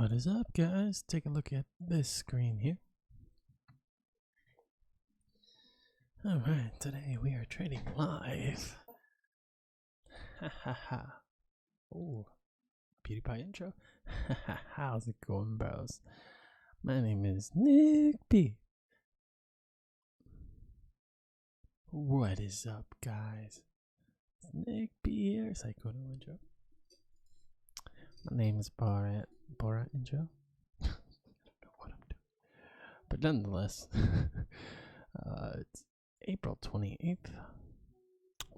What is up, guys? Take a look at this screen here. Alright, today we are trading live. Ha ha ha. Oh, PewDiePie intro. Ha ha. How's it going, bros? My name is Nick B. What is up, guys? It's Nick B here. Psycho no intro. My name is Borat intro. I don't know what I'm doing. But nonetheless, it's April 28th,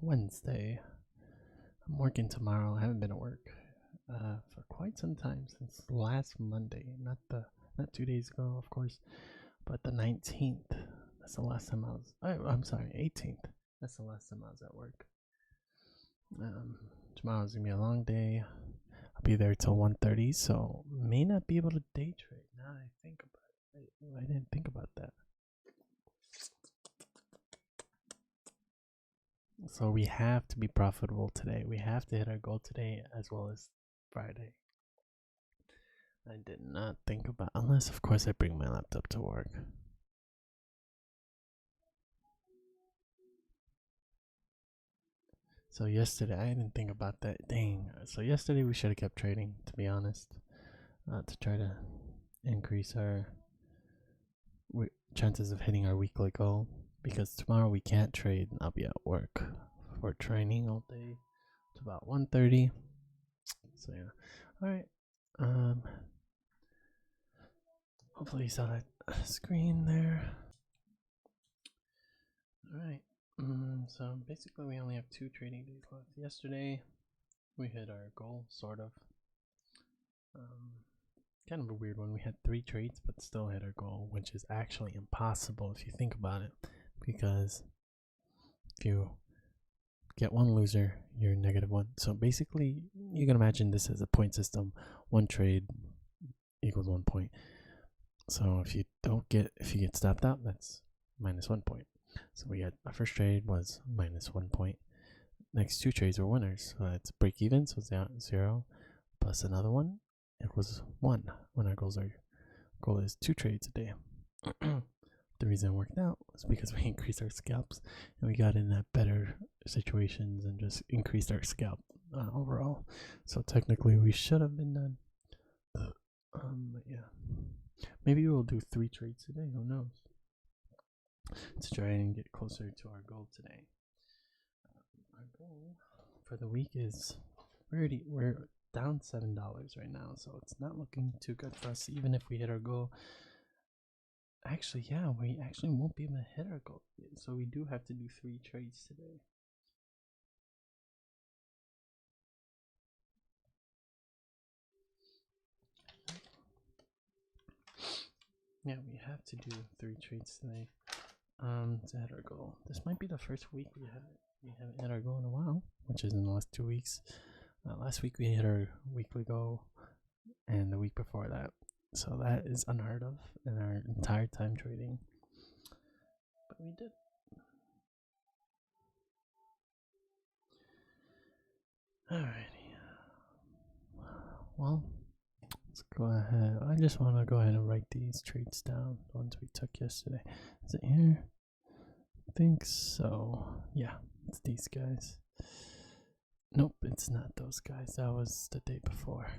Wednesday. I'm working tomorrow. I haven't been at work for quite some time, since last Monday. Not 2 days ago, of course, but the 19th. That's the last time I was. I'm sorry, 18th. That's the last time I was at work. Tomorrow's gonna be a long day. I'll be there till 1:30, so may not be able to day trade. Now I think about it. I didn't think about that. So we have to be profitable today. We have to hit our goal today as well as Friday. I did not think about, unless of course I bring my laptop to work. So yesterday I didn't think about that. Dang. So yesterday we should have kept trading, to be honest, to try to increase our chances of hitting our weekly goal. Because tomorrow we can't trade. I'll be at work for training all day. It's about 1:30. So yeah. Alright. Hopefully you saw that screen there. Alright. So basically we only have 2 trading days left. Yesterday we hit our goal, sort of. Kind of a weird one. We had 3 trades but still hit our goal, which is actually impossible if you think about it. Because if you get 1 loser, you're -1. So basically, you can imagine this as a point system. 1 trade equals 1 point. So if you get stopped out, that's -1 point. So we had our first trade was -1 point. Next 2 trades were winners. So that's break even, so it's 0 plus another one equals 1. When our goal is 2 trades a day. The reason it worked out was because we increased our scalps and we got in that better situations and just increased our scalp overall. So technically we should have been done. But yeah, maybe we'll do 3 trades today. Who knows? Let's try and get closer to our goal today. Our goal for the week is we're down $7 right now, so it's not looking too good for us. Even if we hit our goal. Actually, yeah, we actually won't be able to hit our goal. So we do have to do 3 trades today. Yeah, we have to do 3 trades today to hit our goal. This might be the first week we haven't hit our goal in a while, which is in the last 2 weeks. Last week we hit our weekly goal, and the week before that. So that is unheard of in our entire time trading. But we did. Alrighty. Well, let's go ahead. I just want to go ahead and write these trades down, the ones we took yesterday. Is it here? I think so. Yeah, it's these guys. Nope, it's not those guys. That was the day before.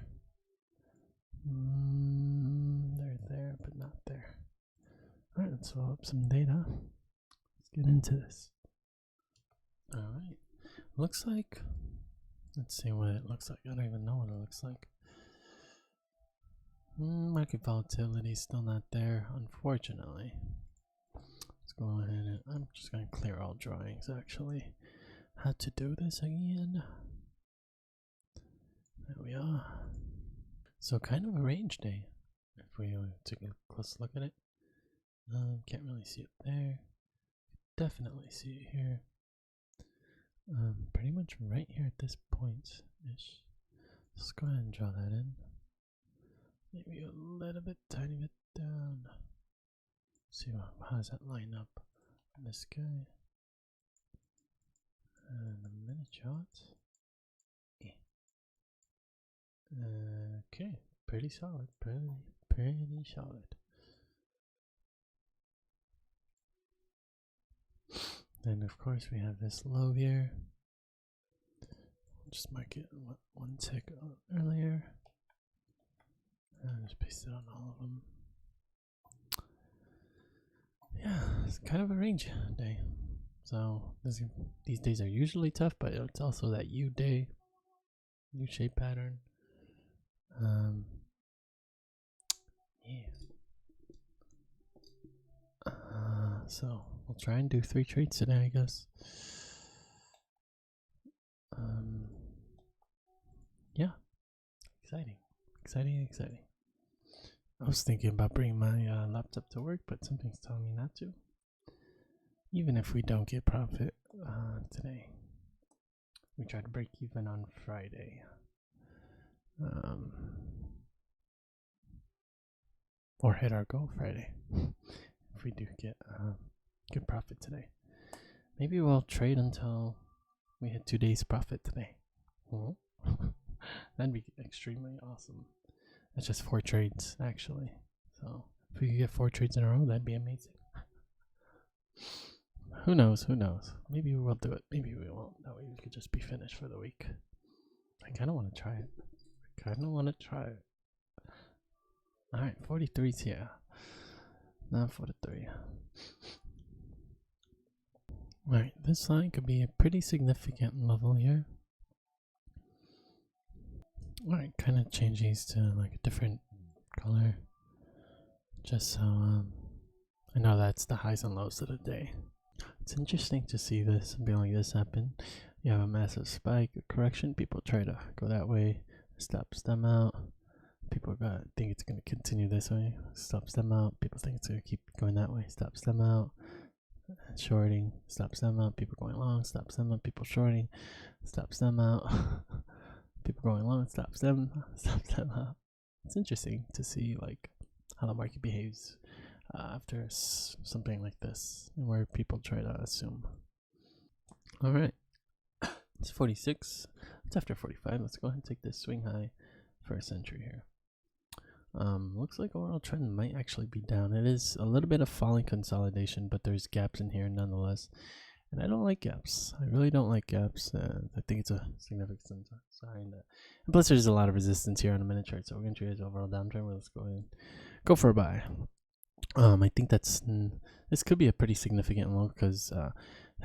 They're there, but not there. Alright, let's fill up some data. Let's get into this. Alright. Looks like, let's see what it looks like. I don't even know what it looks like. Market volatility is still not there, unfortunately. Let's go ahead and I'm just going to clear all drawings actually. How to do this again. There we are. So kind of a range day, if we take a close look at it. Can't really see it there. Definitely see it here. Pretty much right here at this point ish. Let's go ahead and draw that in. Maybe a little bit, tiny bit down. See how does that line up on this guy. And a minute chart. Okay, pretty solid. Pretty solid. Then of course we have this low here. Just mark it one tick earlier. And just paste it on all of them. Yeah, it's kind of a range day. So these days are usually tough, but it's also that U day, U shape pattern. Yeah. So we'll try and do 3 trades today, I guess. Yeah, exciting. I was thinking about bringing my laptop to work, but something's telling me not to. Even if we don't get profit today, we try to break even on Friday. Or hit our goal Friday. If we do get good profit today, maybe we'll trade until we hit 2 days profit today. That'd be extremely awesome. That's just 4 trades actually. So if we could get 4 trades in a row, that'd be amazing. Who knows? Maybe we will do it. Maybe we won't. That way we could just be finished for the week. I kind of want to try it. Alright, 43's here. Now 43. Alright, this line could be a pretty significant level here. Alright, kind of change these to like a different color. Just so I know that's the highs and lows of the day. It's interesting to see this, something like this happen. You have a massive spike, a correction, people try to go that way, stops them out. People think it's going to continue this way, stops them out. People think it's going to keep going that way, stops them out. Shorting, stops them out. People going long, stops them out. People shorting, stops them out. People going long, stops them out. It's interesting to see like how the market behaves after something like this, and where people try to assume. All right, it's 46. It's after 45. Let's go ahead and take this swing high first entry here. Looks like overall trend might actually be down. It is a little bit of falling consolidation, but there's gaps in here nonetheless. And I don't like gaps. I really don't like gaps. I think it's a significant sign that. And plus, there's a lot of resistance here on the minute chart, so we're gonna trade this overall downtrend. Let's go ahead and go for a buy. I think this could be a pretty significant low because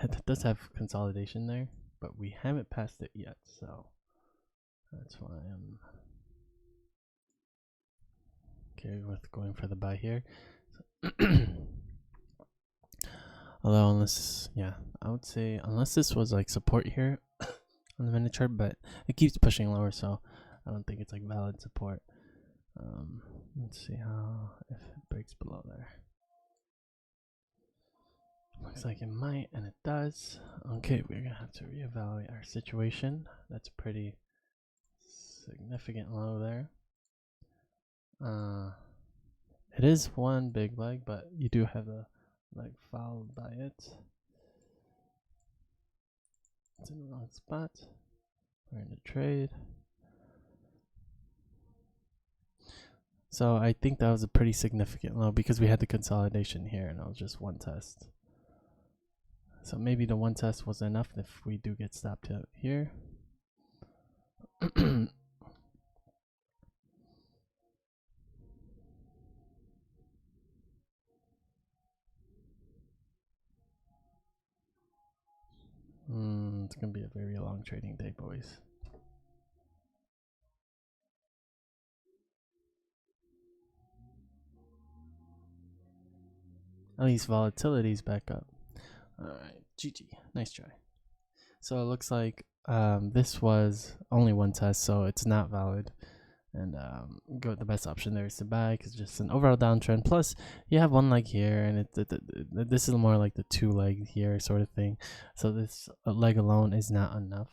it does have consolidation there, but we haven't passed it yet, so that's why I'm okay with going for the buy here. Although I would say unless this was like support here on the minute chart, but it keeps pushing lower, so I don't think it's like valid support. Let's see if it breaks below there. Looks like it might, and it does. Okay, we're gonna have to reevaluate our situation. That's a pretty significant low there. It is one big leg, but you do have the leg followed by it. It's in the wrong spot. We're in the trade. So I think that was a pretty significant low because we had the consolidation here and it was just one test. So maybe the one test was enough if we do get stopped out here. It's going to be a very long trading day, boys. At least volatility's back up. Alright, GG. Nice try. So it looks like this was only one test, so it's not valid. And the best option there is to buy because just an overall downtrend. Plus, you have one leg here, and this is more like the 2 leg here sort of thing. So this leg alone is not enough.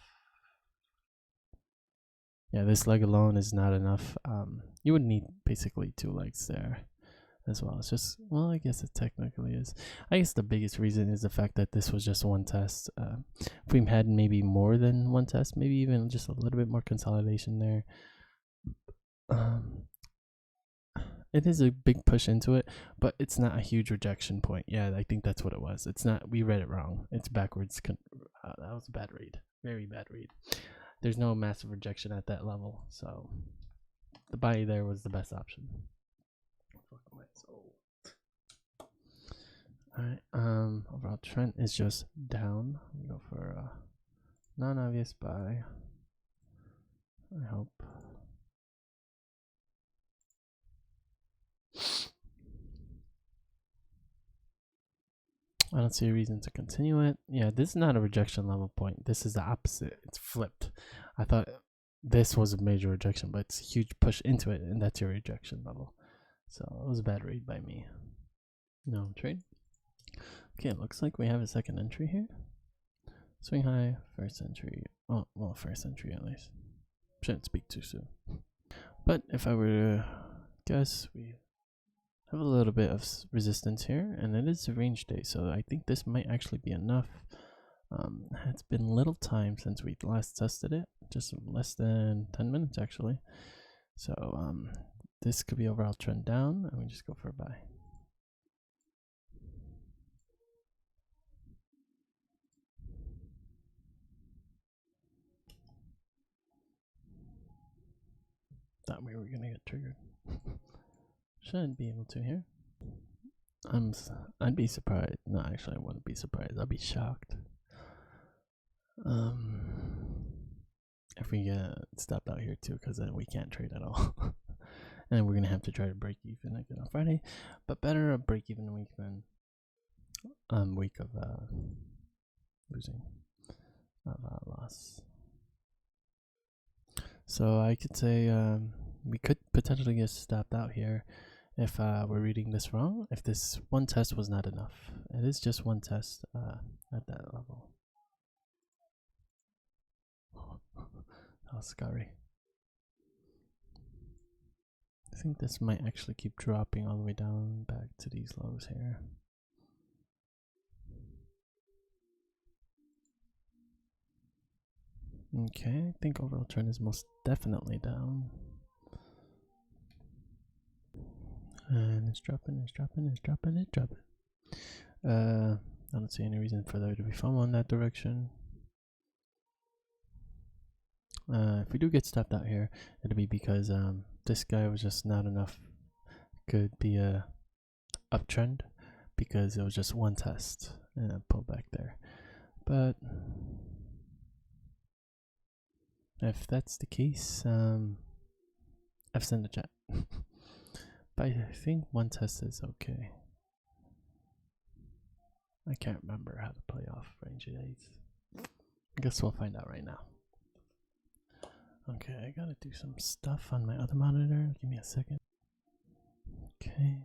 Yeah, this leg alone is not enough. You would need basically 2 legs there as well. It's just, well, I guess it technically is. I guess the biggest reason is the fact that this was just one test. If we had maybe more than one test, maybe even just a little bit more consolidation there, It is a big push into it, but it's not a huge rejection point. Yeah, I think that's what it was. It's not. We read it wrong. It's backwards. That was a bad read. Very bad read. There's no massive rejection at that level, so the buy there was the best option. Alright, overall trend is just down. We go for a non-obvious buy. I hope. I don't see a reason to continue it. Yeah, this is not a rejection level point. This is the opposite. It's flipped. I thought this was a major rejection, but it's a huge push into it, and that's your rejection level. So it was a bad read by me. No trade. Okay, it looks like we have a second entry here. Swing high, first entry. Oh, well, first entry at least. Shouldn't speak too soon. But if I were to guess, we have a little bit of resistance here, and it is a range day, so I think this might actually be enough. It's been little time since we last tested it, just less than 10 minutes actually. So this could be overall trend down, and we just go for a buy. Thought we were gonna get triggered. Shouldn't be able to here. I'd be surprised. No, actually, I wouldn't be surprised. I'd be shocked. If we get stopped out here too, because then we can't trade at all. And we're gonna have to try to break even again on Friday, but better a break even week than week of losing of loss. So I could say we could potentially get stopped out here if we're reading this wrong. If this one test was not enough, it is just one test at that level. That was scary. I think this might actually keep dropping all the way down back to these lows here. Okay, I think overall trend is most definitely down. And it's dropping, it's dropping, it's dropping, it's dropping. I don't see any reason for there to be FOMO in that direction. If we do get stopped out here, it'll be because this guy was just not enough. Could be a uptrend because it was just one test and a pullback there. But if that's the case, I've sent the chat. But I think one test is okay. I can't remember how to play off range days. I guess we'll find out right now. Okay, I gotta do some stuff on my other monitor. Give me a second. Okay.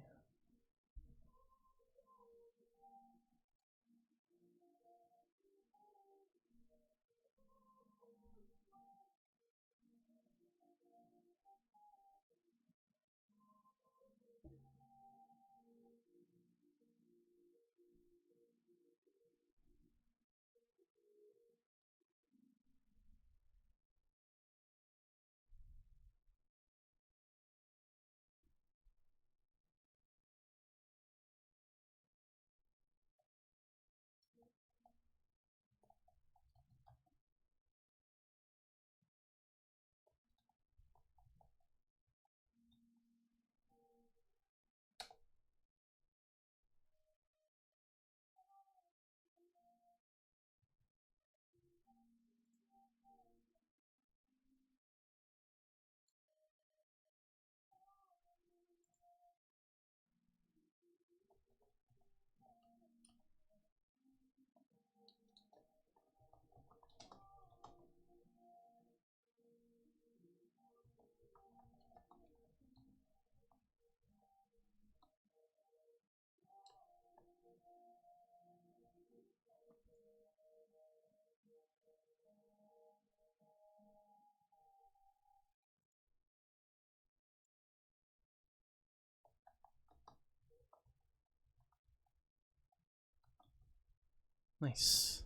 Nice.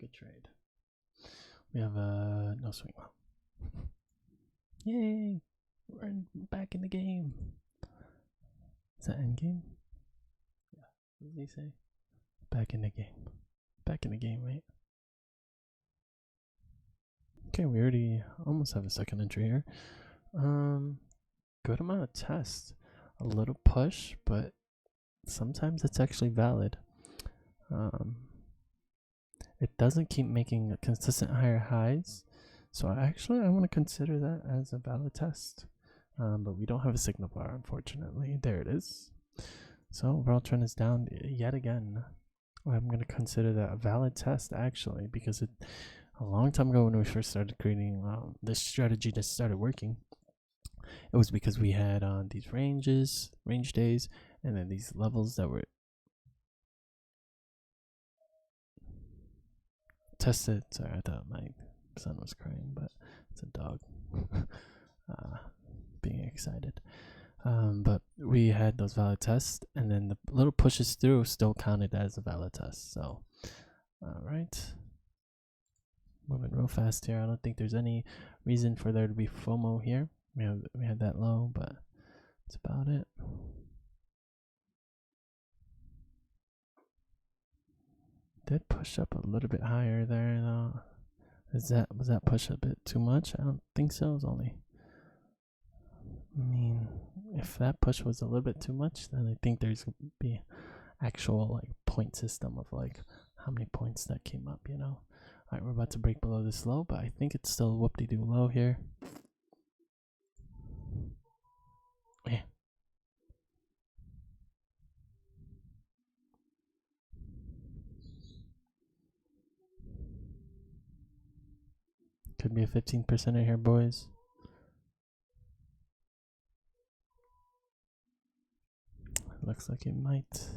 Good trade. We have no swing low. Yay! We're back in the game. Is that end game? Yeah. What did he say? Back in the game. Back in the game, right? Okay, we already almost have a second entry here. Good amount of tests. A little push, but sometimes it's actually valid. It doesn't keep making consistent higher highs, so I want to consider that as a valid test. But we don't have a signal bar, unfortunately. There it is. So overall trend is down yet again. I'm going to consider that a valid test, actually, because a long time ago when we first started creating this strategy that started working, it was because we had these range days, and then these levels that were tested. Sorry, I thought my son was crying, but it's a dog being excited. But we had those valid tests, and then the little pushes through still counted as a valid test. So, all right. Moving real fast here. I don't think there's any reason for there to be FOMO here. We had that low, but that's about it. Did push up a little bit higher there though. Was that push a bit too much? I don't think so. It was only, I mean, if that push was a little bit too much, then I think there's gonna be actual like point system of like how many points that came up, you know. Alright, we're about to break below this low, but I think it's still whoop-de-doo low here. Yeah. Could be a 15%er here, boys. Looks like it might.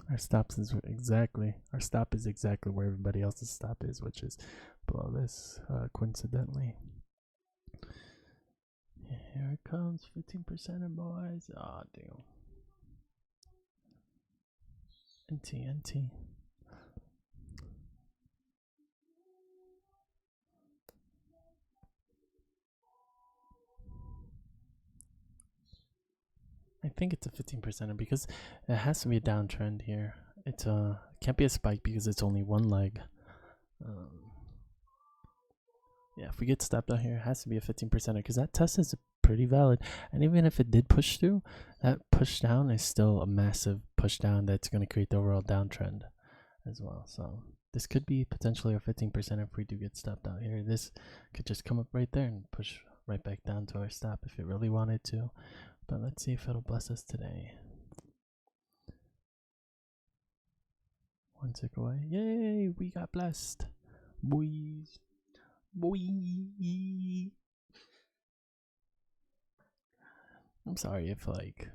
Our stop is exactly where everybody else's stop is, which is below this, coincidentally. Here it comes, 15%er, boys. Oh, damn. NT. I think it's a 15%er because it has to be a downtrend here. It can't be a spike because it's only one leg. Yeah, if we get stopped out here, it has to be a 15%er because that test is pretty valid. And even if it did push through, that push down is still a massive push down that's going to create the overall downtrend as well. So this could be potentially a 15% if we do get stopped out here. This could just come up right there and push right back down to our stop if it really wanted to. But let's see if it'll bless us today. One tick away. Yay, we got blessed. Boys. I'm sorry if like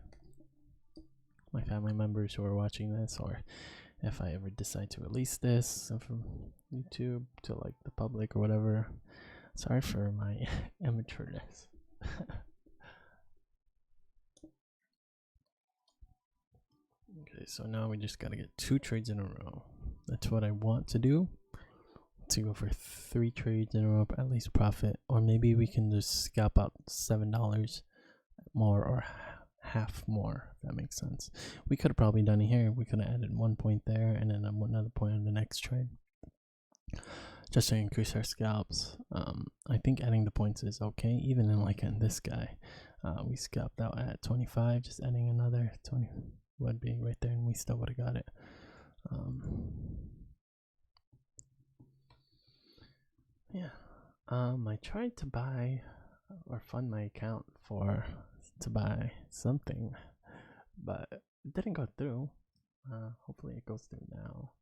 my family members who are watching this, or if I ever decide to release this from YouTube to like the public or whatever. Sorry for my amateurness. Okay, so now we just gotta get 2 trades in a row. That's what I want to do. To go for 3 trades in a row, at least profit, or maybe we can just scalp out $7 more or half more, if that makes sense. We could have probably done it here. We could have added 1 point there and then another point on the next trade, just to increase our scalps. I think adding the points is okay, even in this guy. We scalped out at 25, just adding another 20 would be right there, and we still would have got it. Yeah. I tried to buy or fund my account to buy something, but it didn't go through. Hopefully it goes through now,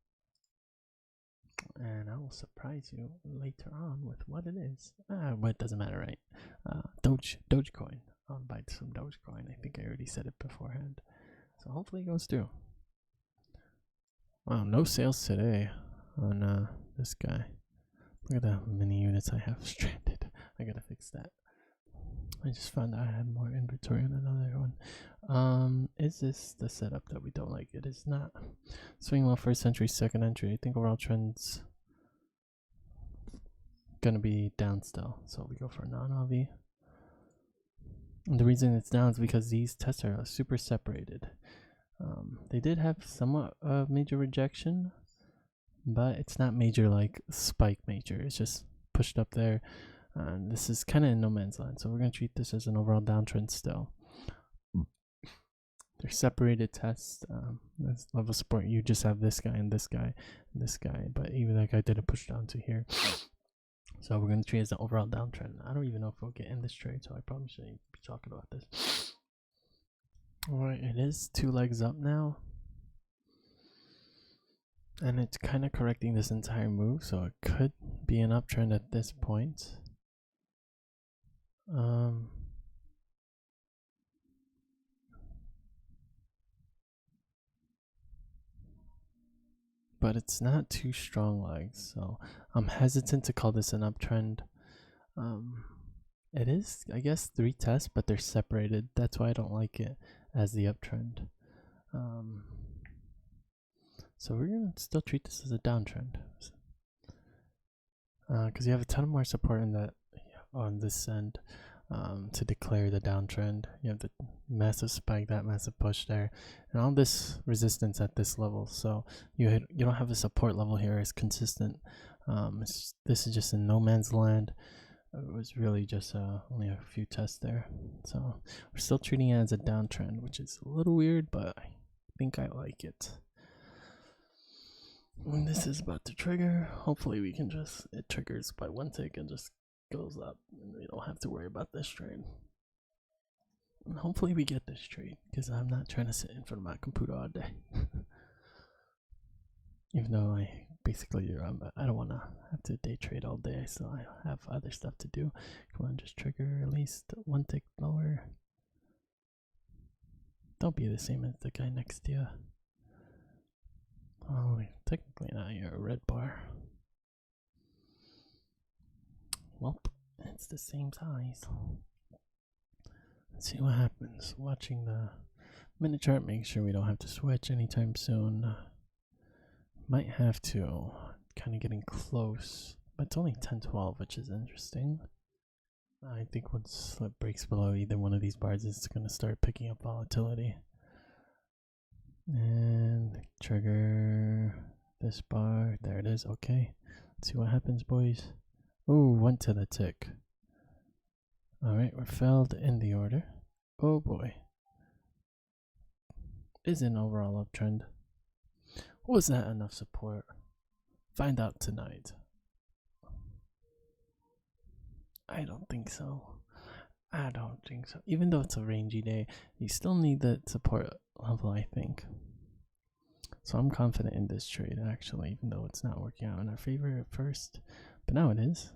and I will surprise you later on with what it is. But it doesn't matter, right? Dogecoin. I'll buy some Dogecoin. I think I already said it beforehand, so hopefully it goes through. Wow, no sales today on this guy. Look at how many units I have stranded. I gotta fix that. I just found out I had more inventory on another one. Is this the setup that we don't like? It is not. Swing low first entry, second entry. I think overall trends gonna be down still. So we go for non-AV. And the reason it's down is because these tests are super separated. They did have somewhat major rejection, but it's not major like spike major. It's just pushed up there. And this is kind of in no man's land. So we're going to treat this as an overall downtrend still. They're separated tests. That's level support. You just have this guy and this guy and this guy. But even that guy didn't push down to here. So we're going to treat it as an overall downtrend. I don't even know if we'll get in this trade. So I probably shouldn't be talking about this. Alright, it is 2 legs up now. And it's kind of correcting this entire move. So it could be an uptrend at this point. But it's not too strong legs, so I'm hesitant to call this an uptrend. It is, I guess, 3 tests, but they're separated. That's why I don't like it as the uptrend. So we're gonna still treat this as a downtrend, because you have a ton of more support in that on this end. To declare the downtrend, you have the massive spike, that massive push there, and all this resistance at this level. So you don't have a support level here as consistent. This is just in no man's land. It was really just only a few tests there. So we're still treating it as a downtrend, which is a little weird, but I think I like it. When this is about to trigger, hopefully we can just, it triggers by 1 tick and just goes up and we don't have to worry about this trade. And hopefully we get this trade, because I'm not trying to sit in front of my computer all day. Even though I basically I don't want to have to day trade all day, so I have other stuff to do. Come on, just trigger at least 1 tick lower. Don't be the same as the guy next to you. Oh, technically now you're a red bar. Well, it's the same size. Let's see what happens. Watching the minute chart, make sure we don't have to switch anytime soon. Might have to. Kind of getting close, but it's only 10-12, which is interesting. I think once it breaks below either one of these bars, it's going to start picking up volatility. And trigger this bar. There it is. Okay. Let's see what happens, boys. Ooh, went to the tick. Alright, we're felled in the order. Oh boy. Is an overall uptrend. Was that enough support? Find out tonight. I don't think so. I don't think so. Even though it's a rangy day, you still need that support level, I think. So I'm confident in this trade, actually, even though it's not working out in our favor at first. But now it is.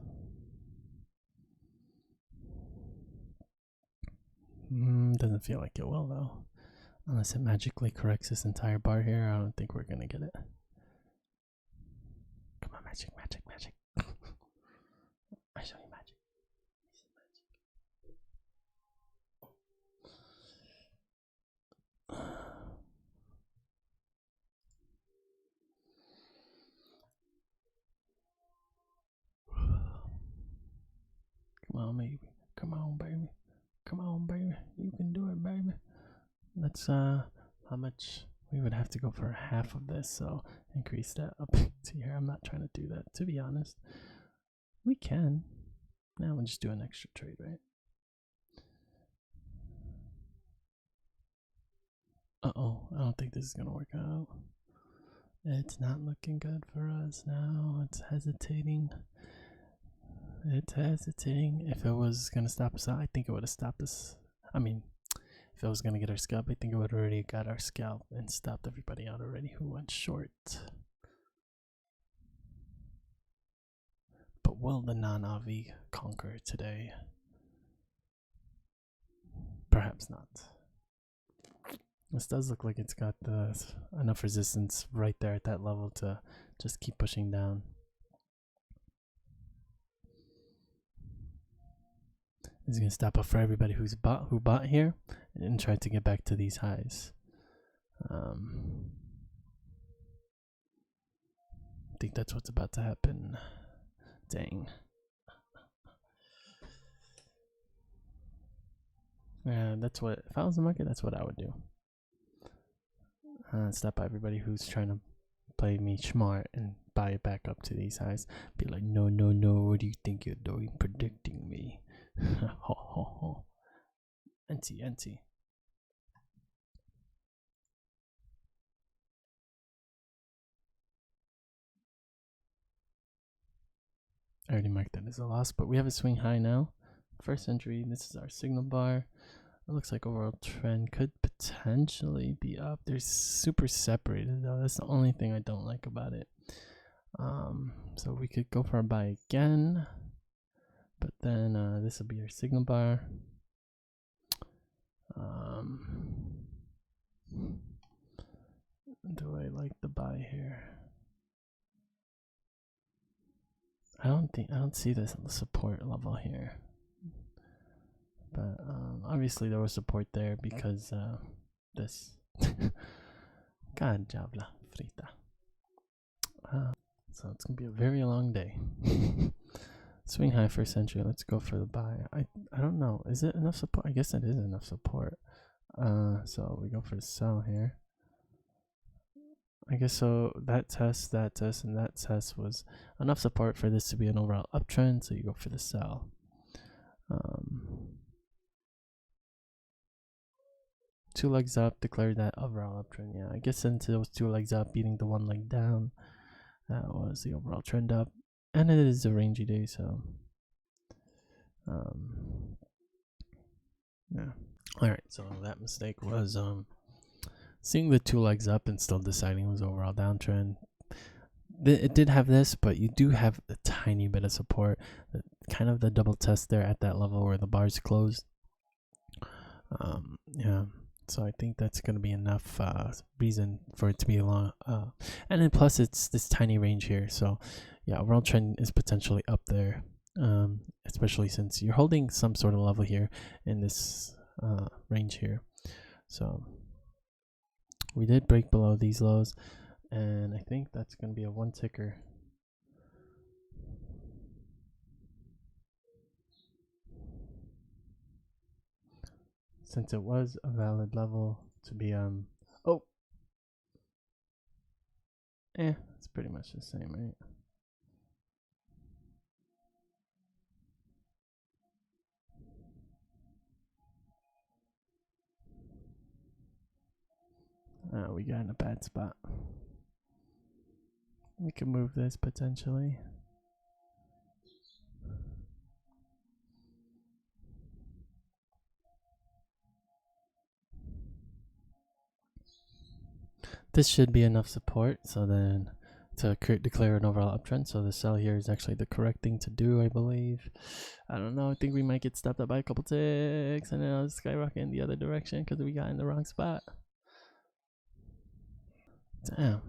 Doesn't feel like it will, though. Unless it magically corrects this entire bar here, I don't think we're going to get it. Come on, magic, magic, magic. I show you magic. Come on, baby. Come on, baby. Come on, baby. You can do it, baby. Let's, how much? We would have to go for half of this, so increase that up to here. I'm not trying to do that, to be honest. We can. Now we'll just do an extra trade, right? Uh-oh, I don't think this is going to work out. It's not looking good for us now. It's hesitating. It's hesitating. If it was going to stop us out, I think it would have stopped us. I mean, if it was going to get our scalp, I think it would have already got our scalp and stopped everybody out already who went short. But will the non-AVI conquer today? Perhaps not. This does look like it's got enough resistance right there at that level to just keep pushing down. This is going to stop up for everybody who bought here and tried to get back to these highs. I think that's what's about to happen. Dang. Yeah, that's what, if I was the market, that's what I would do. Stop by everybody who's trying to play me smart and buy it back up to these highs. Be like, no, no, no, what do you think you're doing predicting me? Ho, ho, ho. NT. I already marked that as a loss, but we have a swing high now. First entry, this is our signal bar. It looks like overall trend could potentially be up. They're super separated though. That's the only thing I don't like about it. So we could go for a buy again, but then this will be our signal bar. Do I like the buy here? I don't see this support level here, but obviously there was support there because this. God diabla frita. So it's gonna be a very long day. Swing high first entry. Let's go for the buy. I don't know. Is it enough support? I guess it is enough support. So we go for the sell here. I guess so. That test, and that test was enough support for this to be an overall uptrend. So you go for the sell. Two legs up, declare that overall uptrend. Yeah, I guess since it was two legs up, beating the one leg down, that was the overall trend up. And it is a rangy day, so yeah. All right, so that mistake was seeing the two legs up and still deciding it was overall downtrend. It did have this, but you do have a tiny bit of support, kind of the double test there at that level where the bars closed. Yeah, so I think that's going to be enough reason for it to be long. And then plus it's this tiny range here, so yeah, overall trend is potentially up there, especially since you're holding some sort of level here in this range here. So we did break below these lows, and I think that's going to be a one ticker. Since it was a valid level to be it's pretty much the same, right? We got in a bad spot. We can move this potentially. This should be enough support, so then to declare an overall uptrend. So the sell here is actually the correct thing to do, I believe. I don't know. I think we might get stopped up by a couple ticks, and then I'll skyrocket in the other direction because we got in the wrong spot. Damn,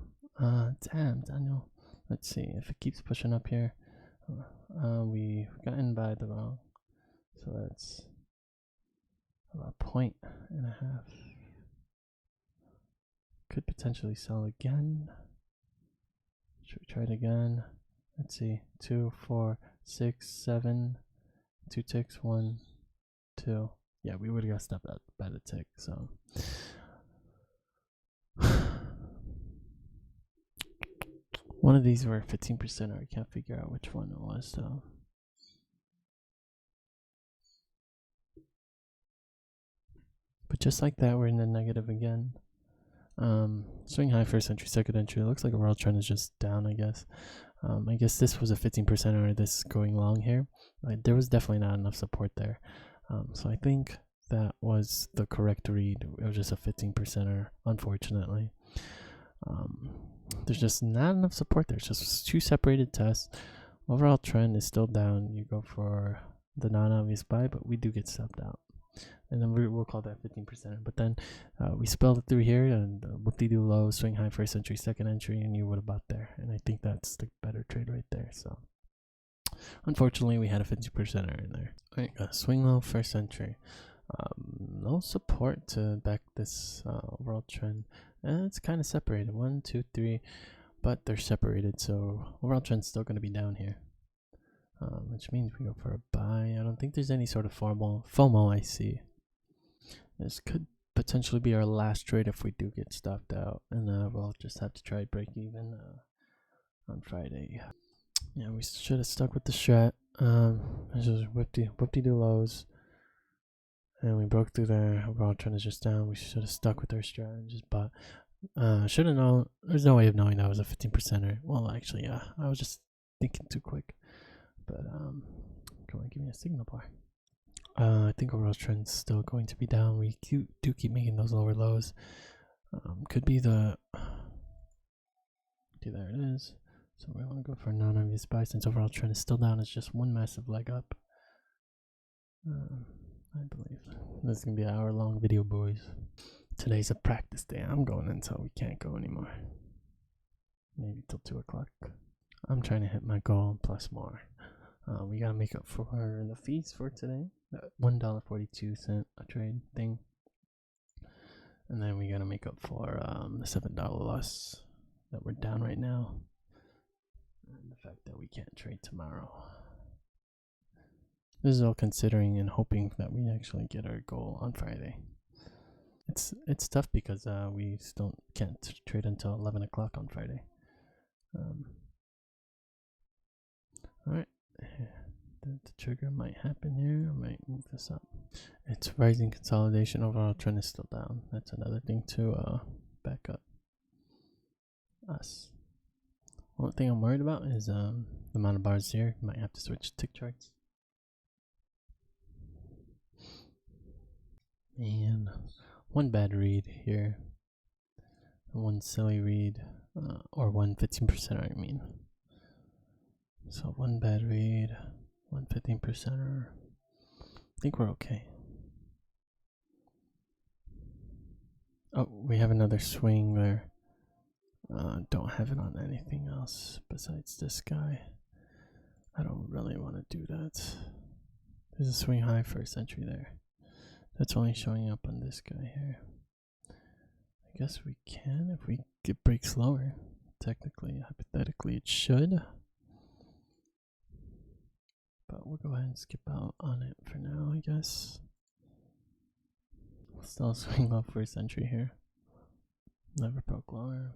Daniel. Let's see if it keeps pushing up here. We got in by the wrong, so that's about a point and a half. Could potentially sell again. Should we try it again? Let's see. 2, 4, 6, 7. 2 ticks. 1, 2. Yeah, we would have got stopped out by the tick. So one of these were 15%, or I can't figure out which one it was. So but just like that, we're in the negative again. Swing high first entry, second entry. It looks like overall trend is just down, I guess. I guess this was a 15% or this going long here. There was definitely not enough support there. So I think that was the correct read. It was just a 15%er, unfortunately. There's just not enough support there. It's just two separated tests. Overall trend is still down. You go for the non-obvious buy, but we do get stopped out. And then we'll call that 15%. But then we spelled it through here, and whoop-de-doo low, swing high first entry, second entry, and you would have bought there. And I think that's the better trade right there. So unfortunately, we had a 50%er in there. All right, swing low first entry. No support to back this overall trend. And it's kind of separated. 1, 2, 3, but they're separated. So overall trend's still going to be down here. Which means we go for a buy. I don't think there's any sort of FOMO I see. This could potentially be our last trade if we do get stopped out, and we'll just have to try break even on Friday. Yeah, we should have stuck with the strat. This was whoop-de-doo lows, and we broke through there. Overall trend is just down. We should have stuck with our strat and just bought. Should have known. There's no way of knowing that was a 15%er. Well, actually, yeah, I was just thinking too quick. But come on, give me a signal bar. I think overall trend's still going to be down. We do keep making those lower lows. Could be the. Okay, there it is. So we want to go for a non-obvious buy since overall trend is still down. It's just one massive leg up. I believe this is gonna be an hour-long video, boys. Today's a practice day. I'm going until we can't go anymore. Maybe till 2 o'clock. I'm trying to hit my goal plus more. We gotta make up for the fees for today. That $1.42 a trade thing. And then we gotta make up for the $7 loss that we're down right now. And the fact that we can't trade tomorrow. This is all considering and hoping that we actually get our goal on Friday. It's tough because we still can't trade until 11 o'clock on Friday. Alright, the trigger might happen here. I might move this up. It's rising consolidation. Overall trend is still down. That's another thing to back up us. One thing I'm worried about is the amount of bars here. Might have to switch tick charts. And one bad read here, one silly read, or one 15%er, I mean. So one bad read, one 15%er. I think we're okay. Oh, we have another swing there. Don't have it on anything else besides this guy. I don't really want to do that. There's a swing high for a century there. That's only showing up on this guy here. I guess we can if we get breaks lower. Technically, hypothetically, it should. But we'll go ahead and skip out on it for now, I guess. We'll still swing low for a century here. Never broke lower.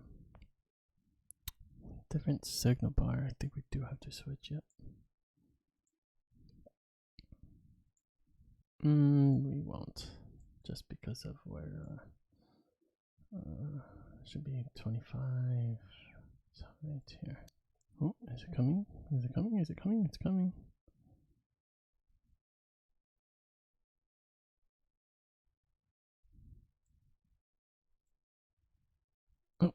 Different signal bar. I think we do have to switch yet. We won't, just because of where should be 25. So right here. Oh, is it coming? Is it coming? Is it coming? It's coming. Oh.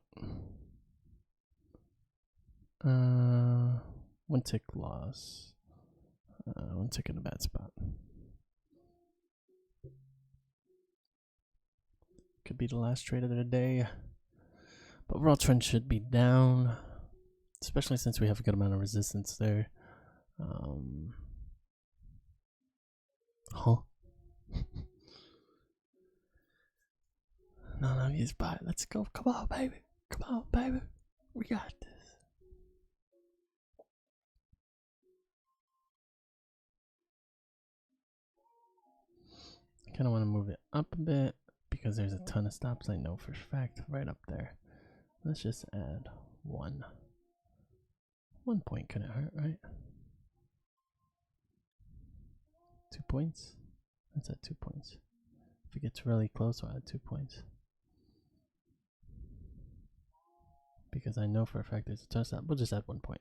One tick loss. One tick in a bad spot. Could be the last trade of the day. But overall trend should be down, especially since we have a good amount of resistance there. No, he's by. Let's go. Come on, baby. Come on, baby. We got this. I kind of want to move it up a bit because there's a ton of stops I know for a fact right up there. Let's just add one. 1 point couldn't hurt, right? 2 points? Let's add 2 points. If it gets really close, I'll add 2 points. Because I know for a fact there's a ton of stops. We'll just add 1 point.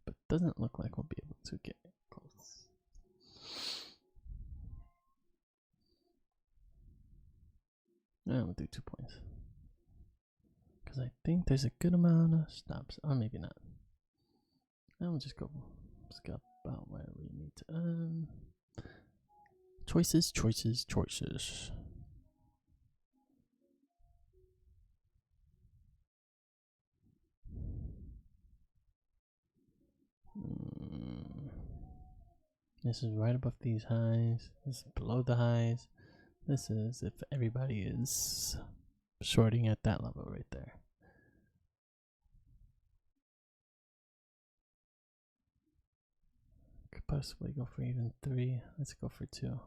But doesn't look like we'll be able to get close. Yeah, we'll do 2 points. Because I think there's a good amount of stops. Or maybe not. And we'll just go skip about where we need to end. Choices, choices, choices. This is right above these highs. This is below the highs. This is if everybody is shorting at that level right there. possibly go for even 3. Let's go for 2.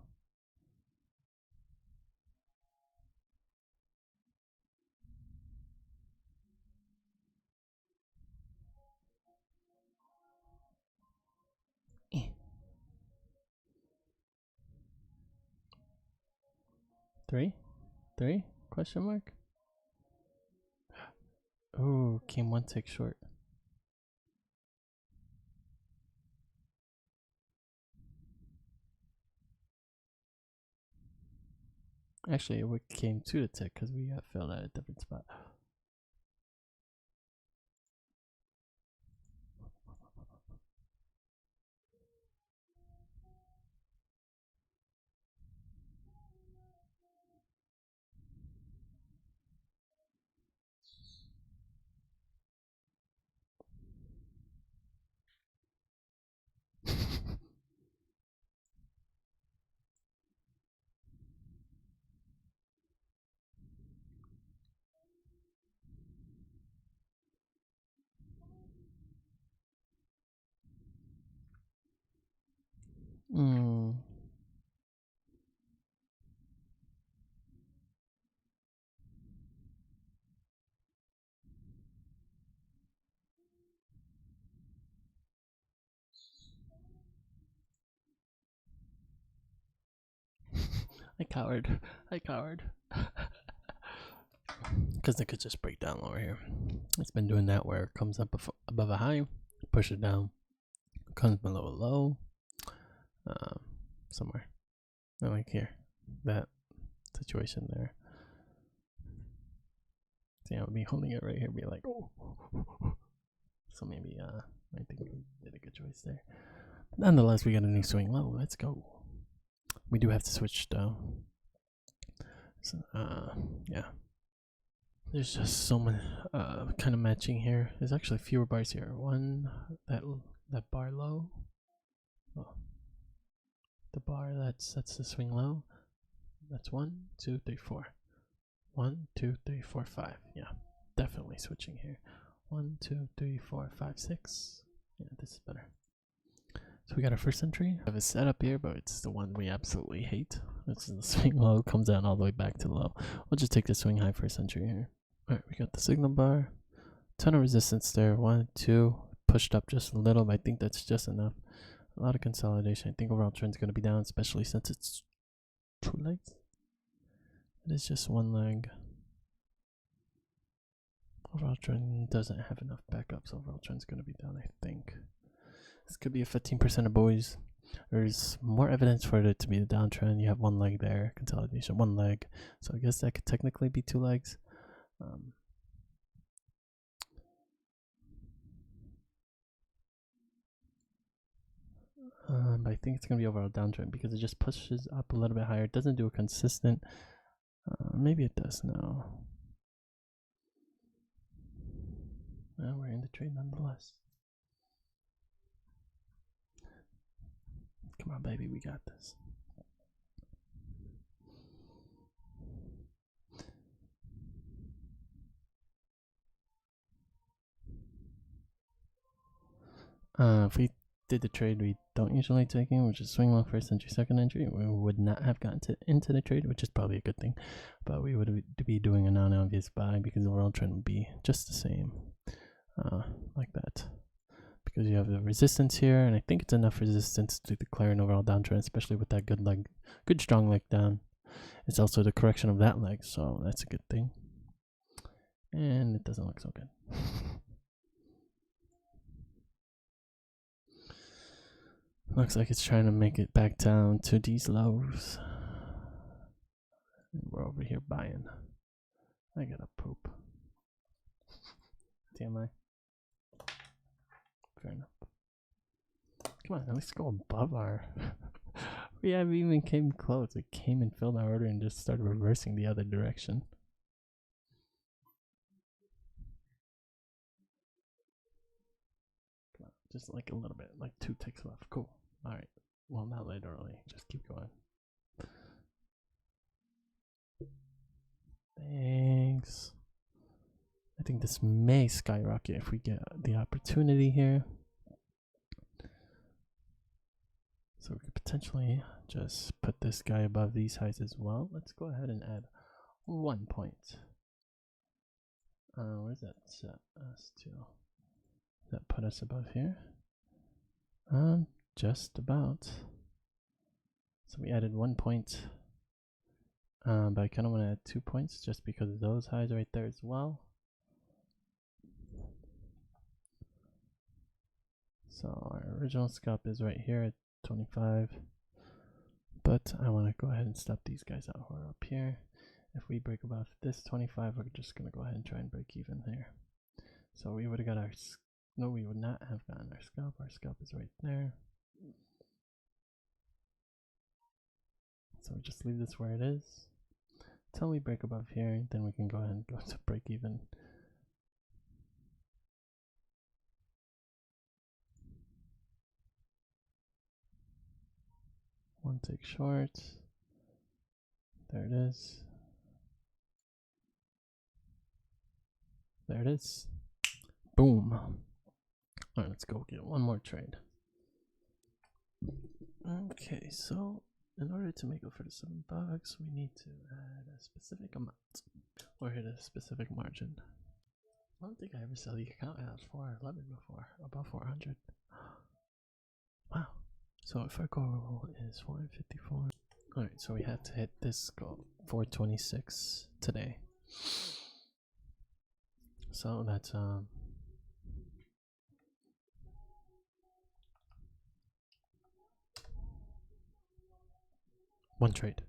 Three? Question mark? Oh, came 1 tick short. Actually, it came 2 to tick because we got filled at a different spot. I cowered. Because it could just break down lower here. It's been doing that where it comes up above a high, push it down, comes below a low, somewhere. Like here, that situation there. See, I would be holding it right here, be like, oh. So maybe, I think we did a good choice there. Nonetheless, we got a new swing low. Let's go. We do have to switch though. So, yeah. There's just so many kind of matching here. There's actually fewer bars here. One, that bar low. Oh. The bar that sets the swing low. That's 1, 2, 3, 4. 1, 2, 3, 4, 5. Yeah, definitely switching here. 1, 2, 3, 4, 5, 6. Yeah, this is better. So we got our first entry. I have a setup here, but it's the one we absolutely hate. This is the swing low, comes down all the way back to the low. We'll just take the swing high first entry here. Alright, we got the signal bar. Ton of resistance there. 1, 2. Pushed up just a little, but I think that's just enough. A lot of consolidation. I think overall trend's going to be down, especially since it's 2 legs. It is just 1 leg. Overall trend doesn't have enough backups. Overall trend's going to be down, I think. This could be a 15% of boys. There's more evidence for it to be a downtrend. You have 1 leg there, consolidation, 1 leg. So I guess that could technically be 2 legs. But I think it's going to be overall downtrend because it just pushes up a little bit higher. It doesn't do a consistent. Maybe it does now. Well, we're in the trade nonetheless. Come on, baby, we got this. If we did the trade we don't usually take in, which is swing low first entry, second entry, we would not have gotten into the trade, which is probably a good thing. But we would be doing a non-obvious buy because the overall trend would be just the same, like that. Because you have the resistance here, and I think it's enough resistance to declare an overall downtrend, especially with that good strong leg down. It's also the correction of that leg, so that's a good thing. And it doesn't look so good. Looks like it's trying to make it back down to these lows. And we're over here buying. I gotta poop. TMI. Fair enough. Come on, let's go above our. We haven't even came close. We came and filled our order and just started reversing the other direction. Come on, just like a little bit, like 2 ticks left. Cool. All right. Well, not literally. Just keep going. Thanks. I think this may skyrocket if we get the opportunity here. So we could potentially just put this guy above these highs as well. Let's go ahead and add 1 point. Where's that set us to? Does that put us above here? Just about. So we added 1 point. But I kind of want to add 2 points just because of those highs right there as well. So our original scalp is right here at 25. But I want to go ahead and stop these guys out who are up here. If we break above this 25, we're just going to go ahead and try and break even here. So we would have got our, no, we would not have gotten our scalp. Our scalp is right there. So we just leave this where it is. Until we break above here, then we can go ahead and go to break even. One tick short. There it is. There it is. Boom. Alright, let's go get one more trade. Okay, so in order to make up for the $7, we need to add a specific amount or hit a specific margin. I don't think I ever saw the account at 411 before, above 400. Wow. So if our goal is 454. Alright, so we have to hit this goal, 426 today. So that's one trade.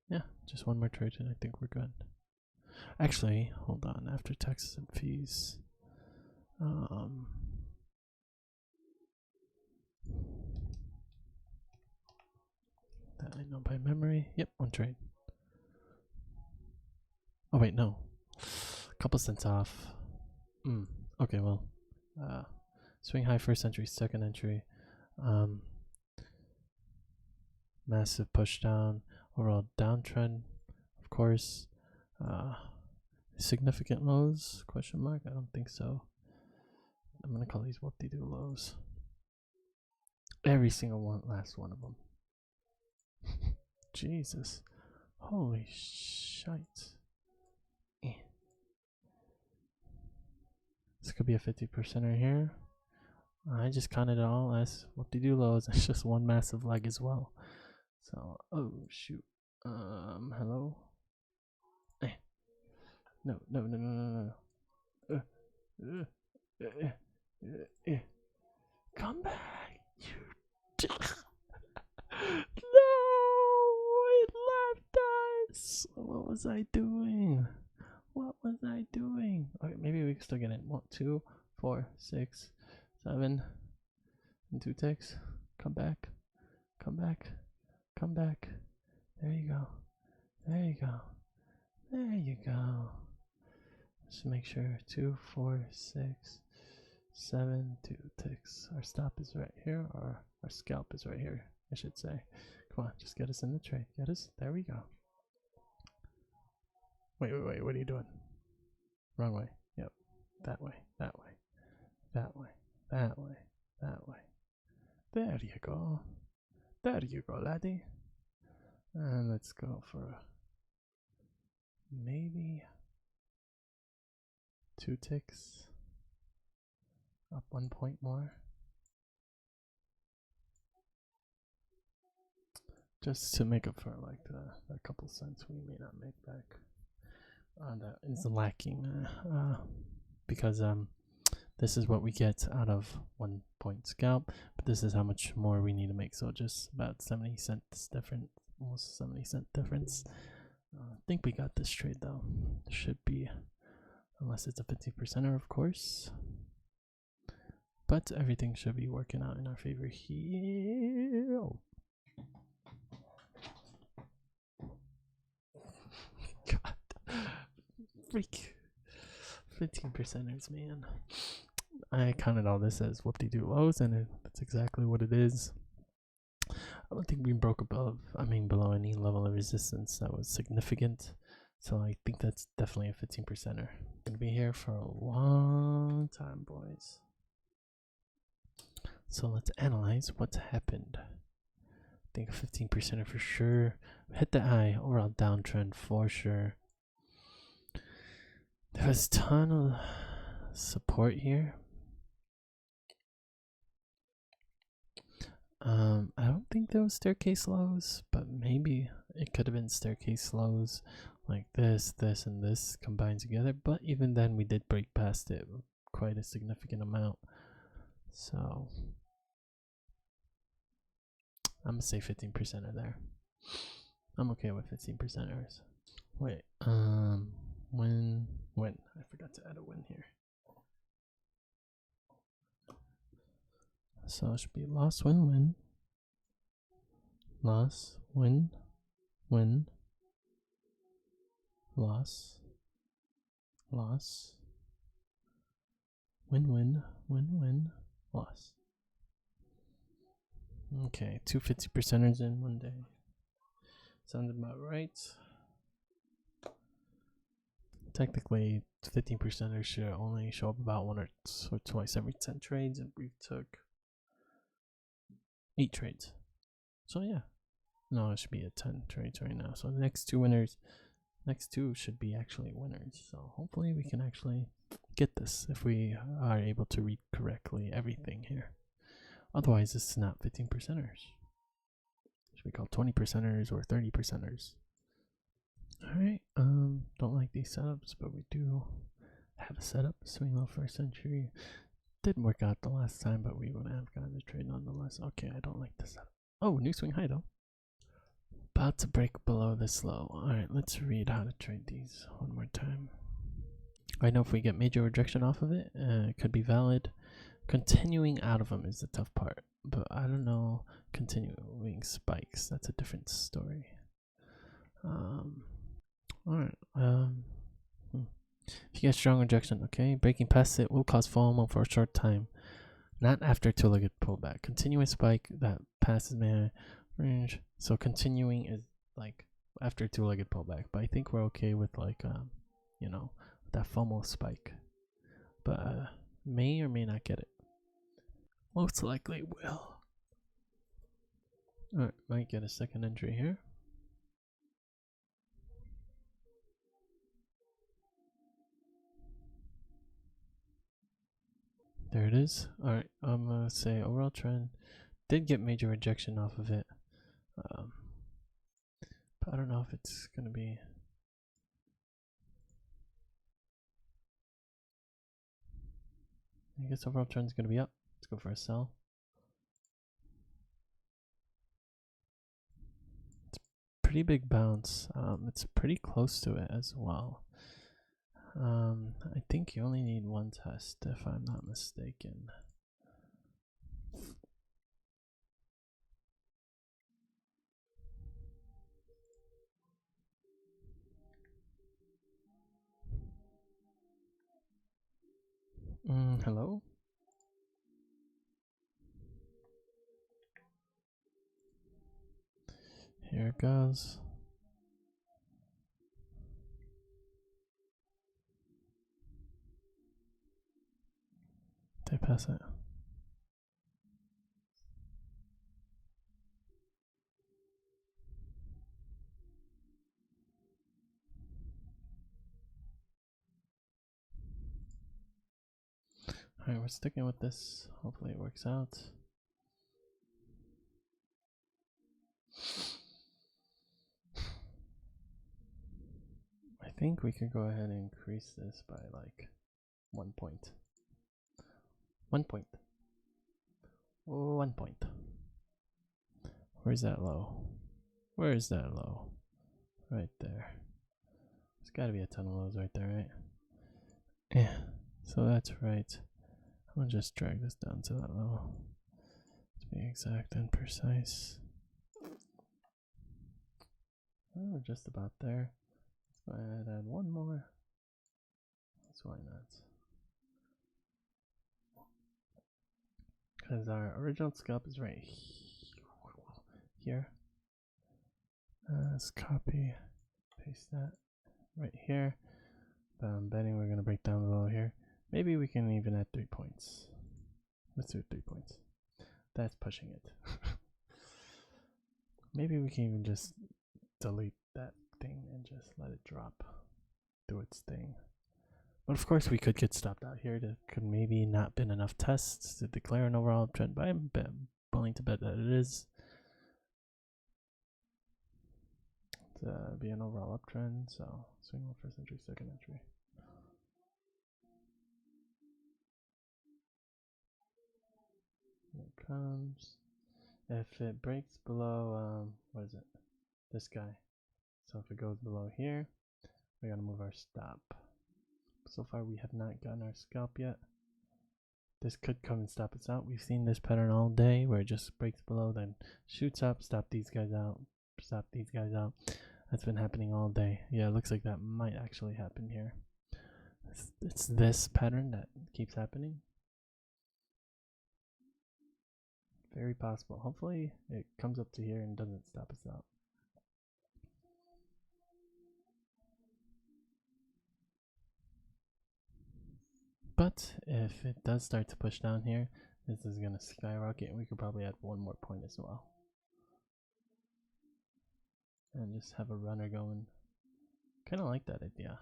Yeah, just one more trade and I think we're good. Actually, hold on, after taxes and fees. That I know by memory. Yep, one trade. Oh wait, no. A couple cents off. Okay, well. Swing high first entry, second entry. Massive push down. Overall downtrend, of course. Significant lows? Question mark? I don't think so. I'm gonna call these whoop-de-doo lows. Every single one, last one of them. Jesus. Holy shite. This could be a 50%er here. I just counted it all as whoop-de-doo lows. It's just one massive leg as well. So, oh shoot. Hello? No. Come back. No, it left us. What was I doing? Okay, maybe we can still get it. 1, 2, 4, 6, 7, and 2 ticks. Come back. There you go. Just make sure 2, 4, 6, 7, 2 ticks. Our stop is right here, or our scalp is right here, I should say. Come on, just get us in the trade. Get us. There we go. Wait. What are you doing? Wrong way. Yep. That way. There you go, laddie. And let's go for maybe 2 ticks. Up 1 point more. Just to make up for like the couple cents we may not make back. That is lacking because this is what we get out of 1 point scalp, but this is how much more we need to make, so just about 70 cents different, almost 70 cent difference. I think we got this trade though. Should be, unless it's a 50%er, of course, but everything should be working out in our favor here. Oh. God. Freak. 15%ers, man. I counted all this as whoop-de-doo lows, and that's exactly what it is. I don't think we broke below any level of resistance that was significant. So I think that's definitely a 15%er. Gonna be here for a long time, boys. So let's analyze what's happened. I think a 15% for sure. Hit the high, overall downtrend for sure. There was a ton of support here. I don't think there was staircase lows, but maybe it could have been staircase lows like this, this, and this combined together. But even then, we did break past it quite a significant amount. So I'm gonna say 15% there. I'm okay with 15%ers. Wait, when? I forgot to add a win here. So it should be loss, win, win. Loss, win, win. Loss, loss. Win, win, win, win, loss. Okay, 2 50%ers in one day. Sounds about right. Technically, 15%ers should only show up about once or twice every 10 trades, and we took 8 trades. So yeah, no, it should be a 10 trades right now. So the next two winners, next two should be actually winners. So hopefully we can actually get this if we are able to read correctly everything here. Otherwise, it's not 15%ers. Should we call 20%ers or 30%ers? Alright, don't like these setups, but we do have a setup. Swing low for a century. Didn't work out the last time, but we would have gotten the trade nonetheless. Okay, I don't like this setup. Oh, new swing high though. About to break below this low. Alright, let's read how to trade these one more time. I know if we get major rejection off of it, it could be valid. Continuing out of them is the tough part, but I don't know. Continuing spikes, that's a different story. Alright, if you get strong rejection, okay, breaking past it will cause FOMO for a short time, not after two-legged pullback. Continuous spike that passes my range, so continuing is like after two-legged pullback, but I think we're okay with like you know, that FOMO spike, but may or may not get it. Most likely will. Alright, might get a second entry here. There it is. Alright, I'm gonna say overall trend did get major rejection off of it. But I don't know if it's gonna be. I guess overall trend's gonna be up. Let's go for a sell. It's pretty big bounce. It's pretty close to it as well. I think you only need one test if I'm not mistaken. Hello? Here it goes. Did I pass it? Alright, we're sticking with this. Hopefully it works out. I think we could go ahead and increase this by like 1 point. 1 point. 1 point. Where's that low? Where is that low? Right there. There's gotta be a ton of lows right there, right? Yeah, so that's right. I'm gonna just drag this down to that low to be exact and precise. Oh, we're just about there. Let's go ahead and add one more. That's why not. Because our original scalp is right here. Let's copy, paste that right here. But I'm betting we're gonna break down below here. Maybe we can even add 3 points. Let's do 3 points. That's pushing it. Maybe we can even just delete that thing and just let it drop, do its thing. But of course we could get stopped out here. There could maybe not been enough tests to declare an overall uptrend, but I'm willing to bet that it is. To be an overall uptrend, so swing low first entry, second entry. Here it comes. If it breaks below, what is it? This guy. So if it goes below here, we gotta move our stop. So far we have not gotten our scalp yet. This could come and stop us out. We've seen this pattern all day where it just breaks below, then shoots up, stop these guys out, stop these guys out. That's been happening all day. Yeah, it looks like that might actually happen here. It's this pattern that keeps happening. Very possible. Hopefully it comes up to here and doesn't stop us out. But if it does start to push down here, this is going to skyrocket, and we could probably add one more point as well. And just have a runner going. Kind of like that idea.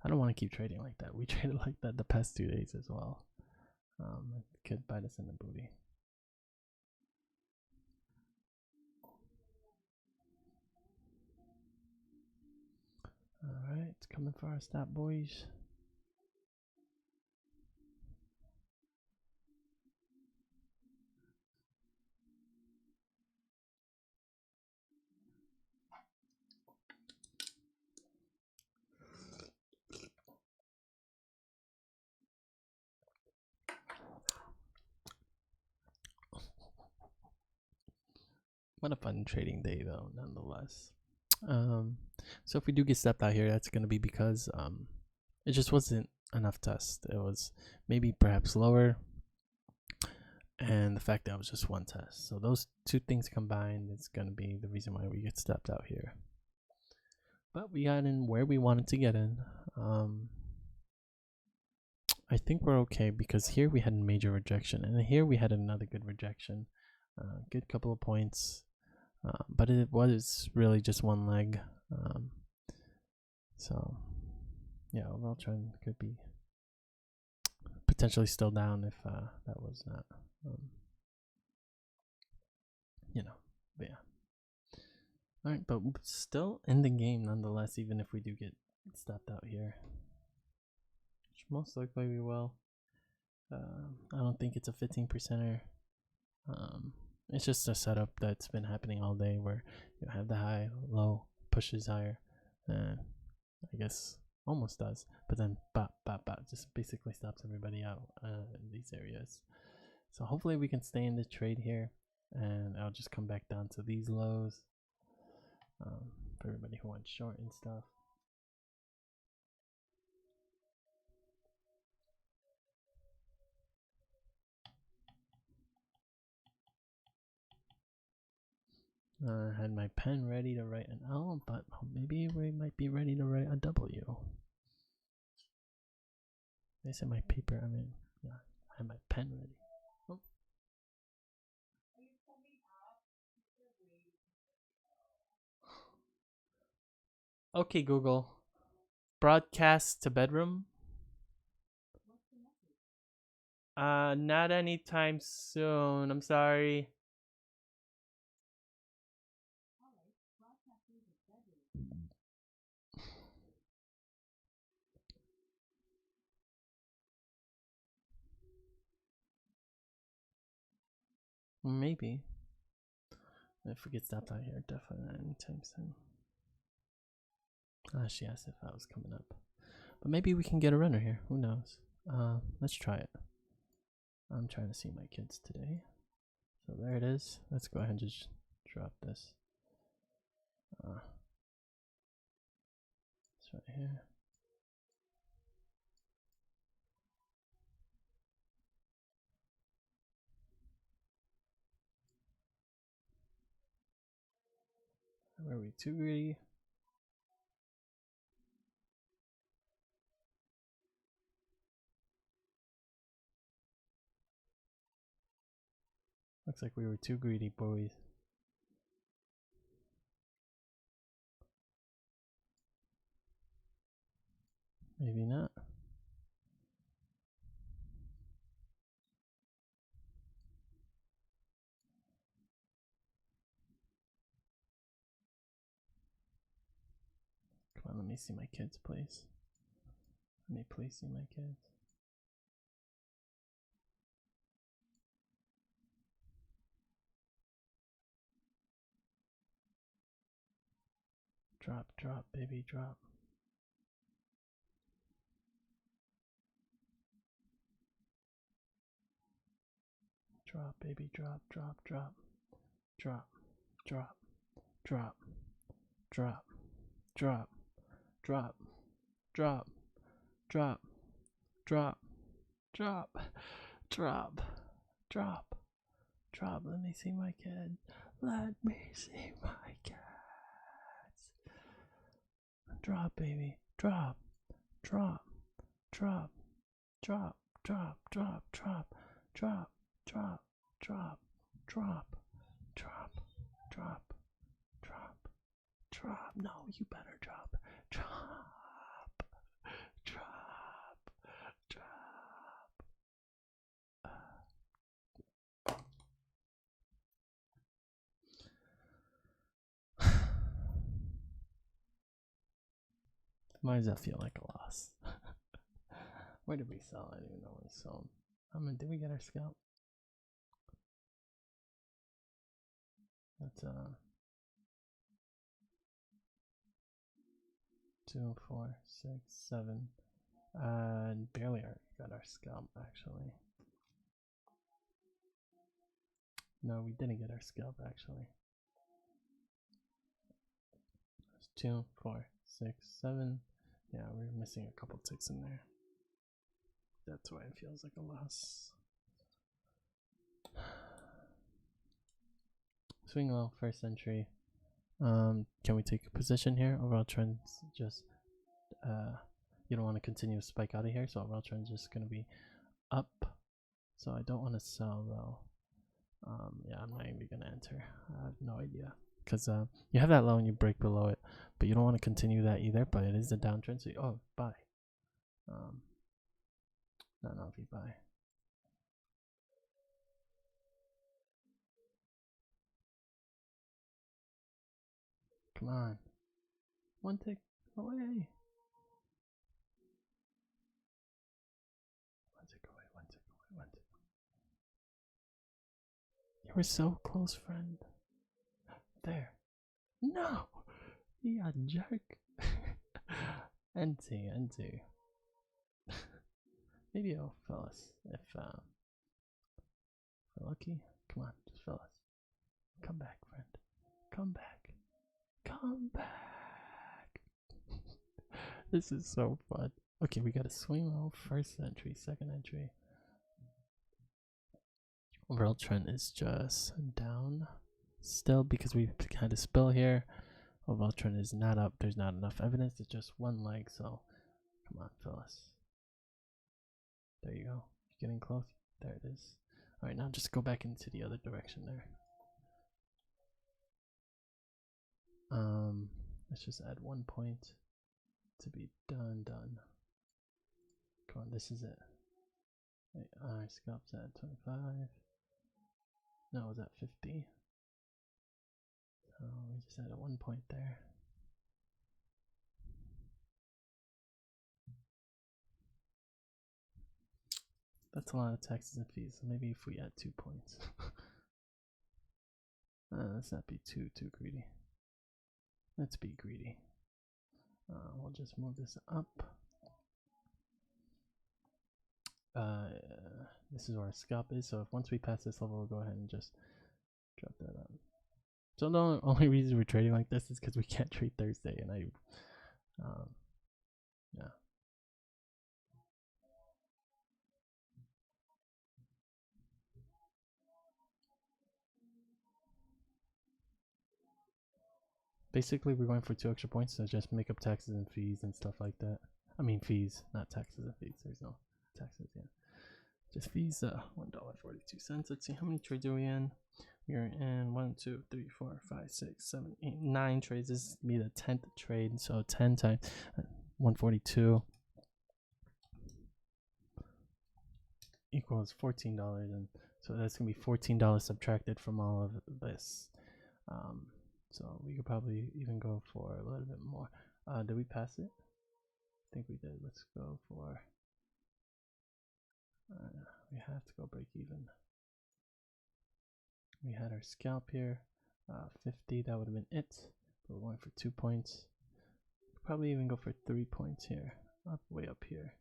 I don't want to keep trading like that. We traded like that the past 2 days as well. It could bite us in the booty. Alright, it's coming for our stop, boys. What a fun trading day, though, nonetheless. So if we do get stepped out here, that's going to be because it just wasn't enough test. It was maybe perhaps lower, and the fact that it was just one test. So those two things combined is going to be the reason why we get stepped out here. But we got in where we wanted to get in. I think we're okay because here we had a major rejection, and here we had another good rejection. Good couple of points. But it was really just one leg. So, yeah, overall trend could be potentially still down if that was not, but yeah. Alright, but still in the game nonetheless, even if we do get stopped out here. Which most likely we will. I don't think it's a 15%er. It's just a setup that's been happening all day where you have the high, low, pushes higher, and I guess almost does, but then bop, bop, bop, just basically stops everybody out in these areas. So hopefully we can stay in the trade here, and I'll just come back down to these lows for everybody who wants short and stuff. I had my pen ready to write an L, but maybe we might be ready to write a W. I said my paper, I mean, yeah, I had my pen ready. Oh. Okay, Google. Broadcast to bedroom? Not anytime soon. I'm sorry. Maybe. If we get stopped out here, definitely not anytime soon. She asked if I was coming up. But maybe we can get a runner here. Who knows? Let's try it. I'm trying to see my kids today. So there it is. Let's go ahead and just drop this. It's right here. Were we too greedy? Looks like we were too greedy, boys. Maybe not. Come on, let me see my kids, please. Let me please see my kids. Drop, drop, baby, drop. Drop, baby, drop, drop, drop. Drop, drop, drop, drop, drop, drop, drop, drop, drop, drop, drop, drop, drop. Let me see my kid. Let me see my kids. Drop, baby. Drop, drop, drop, drop, drop, drop, drop, drop, drop, drop, drop, drop, drop, drop, drop. No, you better drop. Drop, drop, drop. Why does that feel like a loss? Where did we sell? I don't even know where we sold. Did we get our scalp? That's 2, 4, 6, 7. Barely got our scalp actually. No, we didn't get our scalp actually. There's 2, 4, 6, 7. Yeah, we're missing a couple ticks in there. That's why it feels like a loss. Swing low, first entry. Can we take a position here? Overall trend's just you don't want to continue to spike out of here, so overall trend's just gonna be up. So I don't want to sell though. Yeah, I'm not even gonna enter. I have no idea. Because you have that low and you break below it, but you don't want to continue that either, but it is a downtrend, so oh, buy. No, if you buy. Come on. One tick away. One tick away, one tick away, one tick. You were so close, friend. There. No! Yeah, jerk. NT. Maybe it'll fill us if we're lucky. Come on, just fill us. Come back, friend. Come back. Come back. This is so fun. Okay, we got a swing low, first entry, second entry. Overall trend is just down still because we had a spill here. Overall trend is not up. There's not enough evidence. It's just one leg, so come on, fill us. There you go. Getting close. There it is. Alright, now just go back into the other direction there. Let's just add 1 point to be done. Come on, this is it. Wait, our scalp's at 25. No, it was at 50. So we just added 1 point there. That's a lot of taxes and fees. So maybe if we add 2 points. Let's not be too greedy. Let's be greedy. We'll just move this up. This is where our scalp is. So if once we pass this level, we'll go ahead and just drop that up. So the only reason we're trading like this is because we can't trade Thursday, and yeah. Basically, we're going for 2 extra points to just make up taxes and fees and stuff like that. I mean fees, not taxes and fees. There's no taxes, yeah. Just fees, $1. $1.42. Let's see, how many trades are we in? We are in 1, 2, 3, 4, 5, 6, 7, 8, 9 trades. This will be the 10th trade, so 10 times 142 equals $14, and so that's gonna be $14 subtracted from all of this. So we could probably even go for a little bit more. Did we pass it? I think we did. Let's go for. We have to go break even. We had our scalp here, 50. That would have been it. But we're going for 2 points. Probably even go for 3 points here, way up here.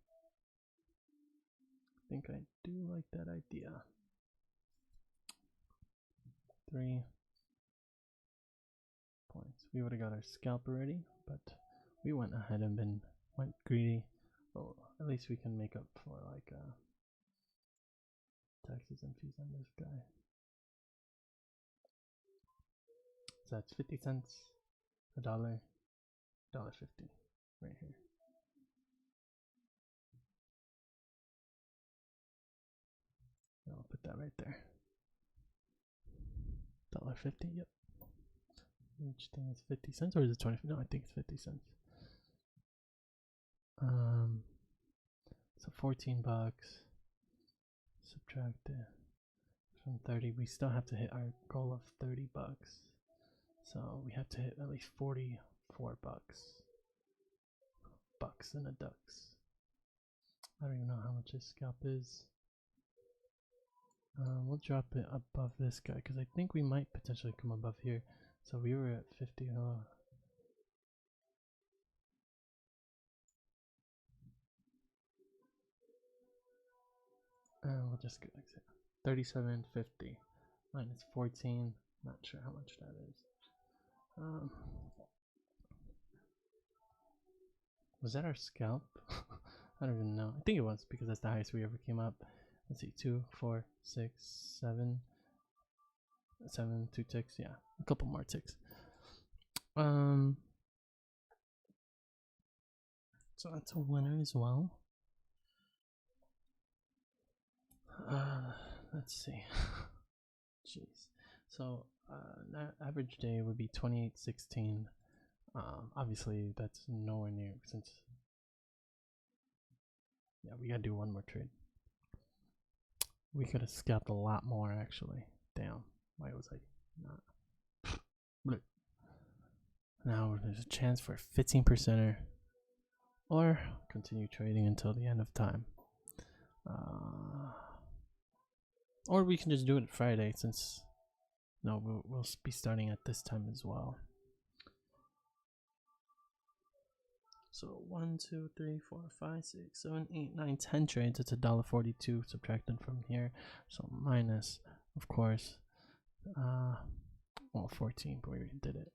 I think I do like that idea. 3 points. We would have got our scalp already, but we went ahead and went greedy. Well, at least we can make up for like taxes and fees on this guy. So that's 50 cents, $1, $1.50 right here. I'll put that right there. $1.50, yep. Each thing is 50 cents, or is it 20? No, I think it's 50 cents. So $14. Subtract it from 30. We still have to hit our goal of $30. So we have to hit at least 44 bucks. Bucks and a ducks. I don't even know how much this scalp is. We'll drop it above this guy because I think we might potentially come above here. So we were at 50. We'll just go like that. 37.50 minus 14. Not sure how much that is. Was that our scalp? I don't even know. I think it was because that's the highest we ever came up. Let's see, 2, 4, 6, 7, 2 ticks. Yeah, a couple more ticks. So that's a winner as well. Let's see. Jeez. So average day would be 28.16. Obviously that's nowhere near, since we gotta do one more trade. We could have scalped a lot more actually. Damn. Why was I not? Now there's a chance for a 15%er, or continue trading until the end of time. Or we can just do it Friday, since we'll be starting at this time as well. So 1, 2, 3, 4, 5, 6, 7, 8, 9, 10 trades. It's $1.42 subtracted from here. So minus, of course, well, 14, but we already did it.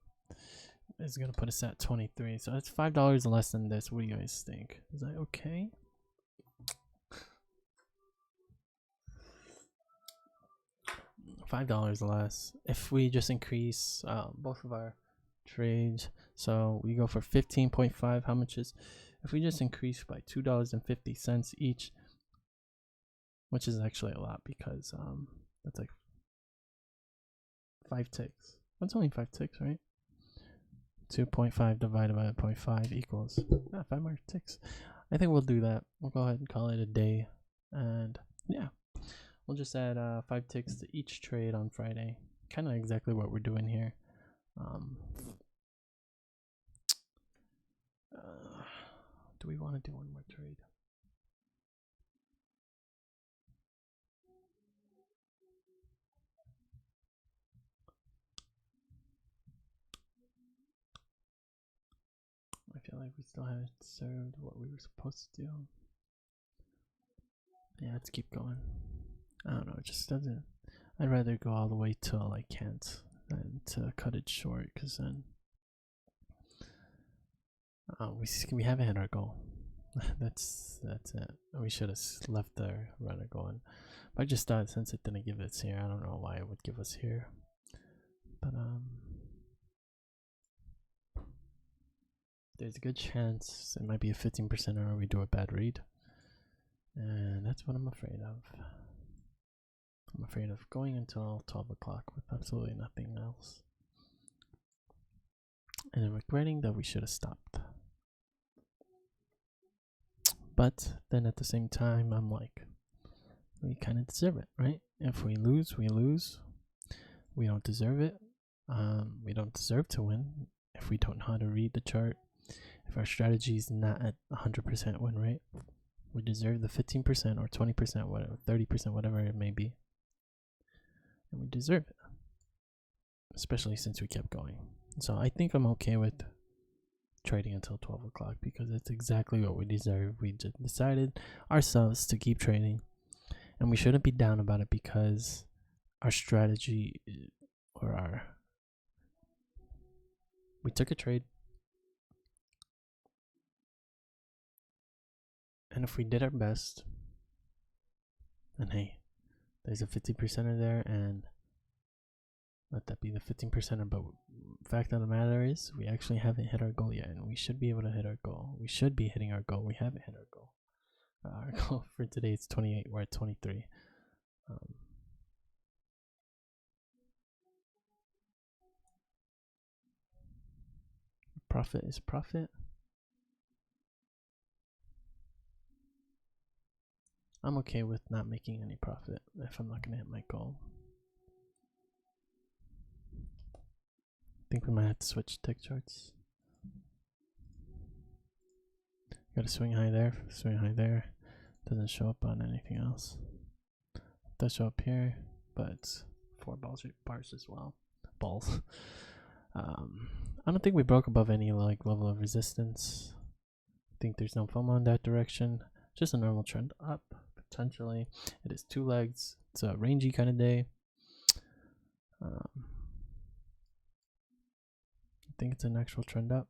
It's gonna put us at 23. So that's $5 less than this. What do you guys think? Is that okay? $5 less if we just increase both of our trades. So we go for 15.5. How much is, if we just increase by $2.50 each, which is actually a lot because that's like 5 ticks. That's only 5 ticks, right? 2.5 divided by 0.5 equals 5 more ticks. I think we'll do that. We'll go ahead and call it a day, and yeah, we'll just add 5 ticks to each trade on Friday. Kind of exactly what we're doing here. Do we want to do one more trade? I feel like we still haven't served what we were supposed to do. Yeah, let's keep going. I don't know, it just doesn't. I'd rather go all the way till I can't than to cut it short, because then we haven't hit our goal. that's it. We should have left our runner going. But I just thought since it didn't give us here, I don't know why it would give us here. But there's a good chance it might be a 15% or we do a bad read. And that's what I'm afraid of. I'm afraid of going until 12 o'clock with absolutely nothing else. And then regretting that we should have stopped. But then at the same time, I'm like, we kind of deserve it, right? If we lose, we lose. We don't deserve it. We don't deserve to win if we don't know how to read the chart. If our strategy is not at 100% win rate, we deserve the 15% or 20%, whatever, 30%, whatever it may be. And we deserve it, especially since we kept going. So I think I'm okay with trading until 12 o'clock because it's exactly what we deserve. We just decided ourselves to keep trading, and we shouldn't be down about it because our strategy or we took a trade, and if we did our best, then hey, there's a 50%er there, and let that be the 15%er. But fact of the matter is, we actually haven't hit our goal yet, and we should be able to hit our goal. We should be hitting our goal. We haven't hit our goal. Our goal for today is 28. We're at 23. Profit is profit. I'm okay with not making any profit if I'm not going to hit my goal. I think we might have to switch tick charts. Got a swing high there, swing high there. Doesn't show up on anything else. Does show up here, but it's 4 bars as well. Balls. I don't think we broke above any like level of resistance. I think there's no FOMO in that direction. Just a normal trend up, potentially. It is 2 legs. It's a rangy kind of day. I think it's an actual trend up.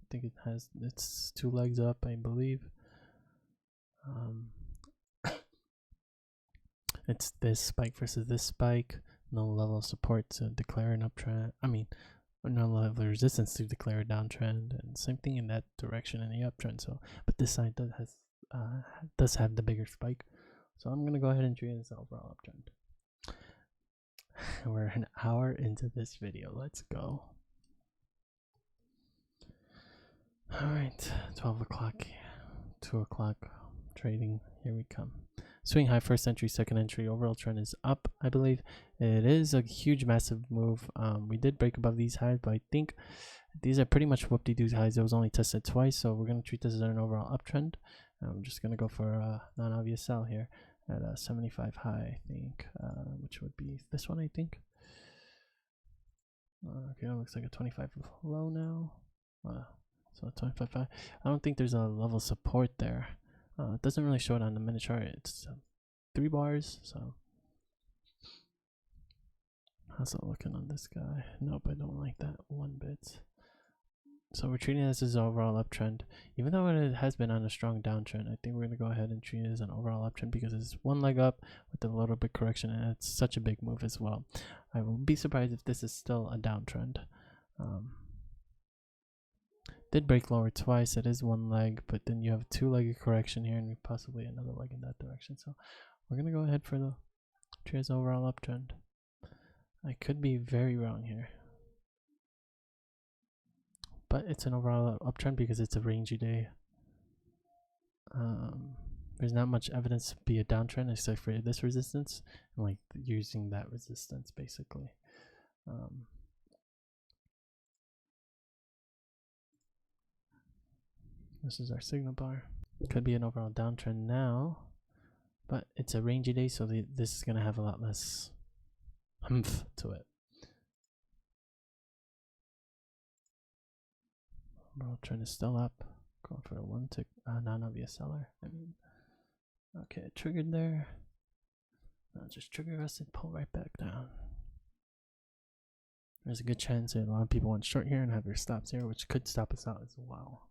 I think it's 2 legs up, I believe. It's this spike versus this spike. No level of support to declare an uptrend. I mean, no level of resistance to declare a downtrend, and same thing in that direction in the uptrend. So, but this side does have the bigger spike. So I'm gonna go ahead and treat it as an overall uptrend. We're an hour into this video. Let's go. All right, 12 o'clock, 2 o'clock trading. Here we come. Swing high, first entry, second entry. Overall trend is up, I believe. It is a huge, massive move. We did break above these highs, but I think these are pretty much whoop-de-doo highs. It was only tested twice, so we're going to treat this as an overall uptrend. I'm just going to go for a non-obvious sell here at a 75 high, I think, which would be this one, I think. Okay, it looks like a 25 low now. So 25 high. I don't think there's a level of support there. It doesn't really show it on the minute chart. It's 3 bars, so how's it looking on this guy? Nope, I don't like that one bit. So we're treating this as an overall uptrend. Even though it has been on a strong downtrend, I think we're going to go ahead and treat it as an overall uptrend because it's 1 leg up with a little bit correction, and it's such a big move as well. I will be surprised if this is still a downtrend. Did break lower twice. It is 1 leg, but then you have a 2-legged correction here and possibly another leg in that direction. So we're gonna go ahead for the treat overall uptrend. I could be very wrong here, but it's an overall uptrend because it's a rangy day. There's not much evidence to be a downtrend except for this resistance and like using that resistance basically. This is our signal bar. Could be an overall downtrend now, but it's a rangy day, so this is gonna have a lot less humph to it. Overall trend is still up. Going for a 1 tick non-obvious seller. I mean, okay, it triggered there. Now just trigger us and pull right back down. There's a good chance that a lot of people want short here and have their stops here, which could stop us out as well.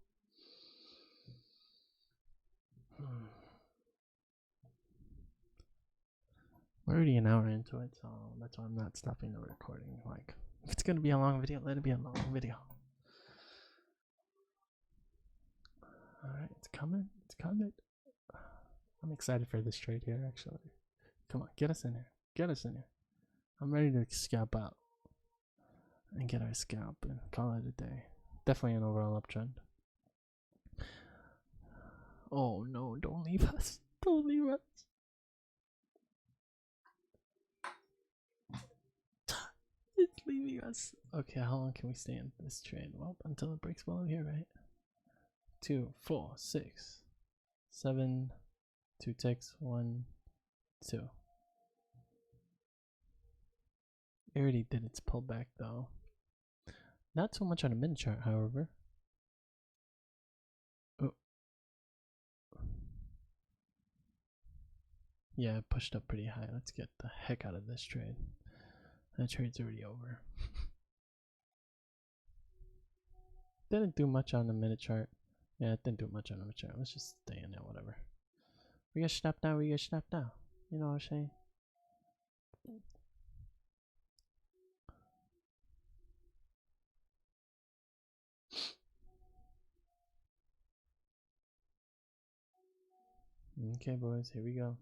We're already an hour into it, so that's why I'm not stopping the recording. Like, if it's gonna be a long video, let it be a long video. Alright, it's coming. It's coming. I'm excited for this trade here, actually. Come on, get us in here. get us in here. I'm ready to scalp out and get our scalp and call it a day. Definitely an overall uptrend. Oh no, don't leave us. Don't leave us. It's leaving us. Okay, how long can we stay in this trade? Well, until it breaks below here, right? 2, 4, 6, 7, 2 ticks, 1, 2. It already did its pullback though. Not so much on a min chart, however. Oh. Yeah, it pushed up pretty high. Let's get the heck out of this trade. That trade's already over. Didn't do much on the minute chart. Yeah, it didn't do much on the minute chart. Let's just stay in there, whatever. We get snapped now, we get snapped now. You know what I'm saying? Okay, boys, here we go.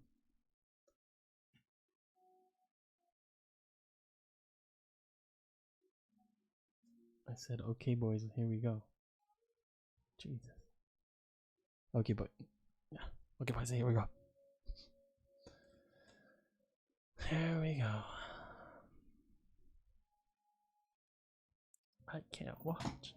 I said, okay, boys, here we go. Jesus. Okay, boy. Yeah. Okay, boys, here we go. Here we go. I can't watch.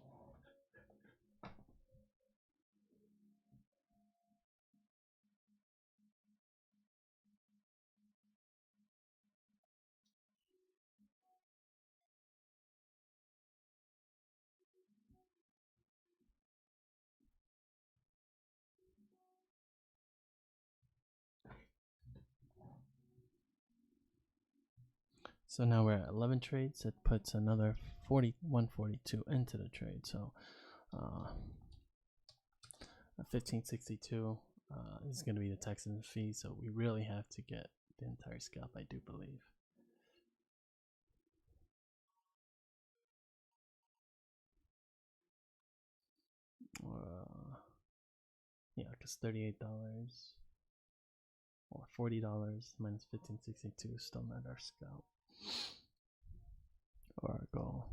So now we're at 11 trades. It puts another 142 into the trade. So 1562 is going to be the Texans fee. So we really have to get the entire scalp, I do believe. Yeah, because $38 or $40 minus 1562 is still not our scalp or our goal.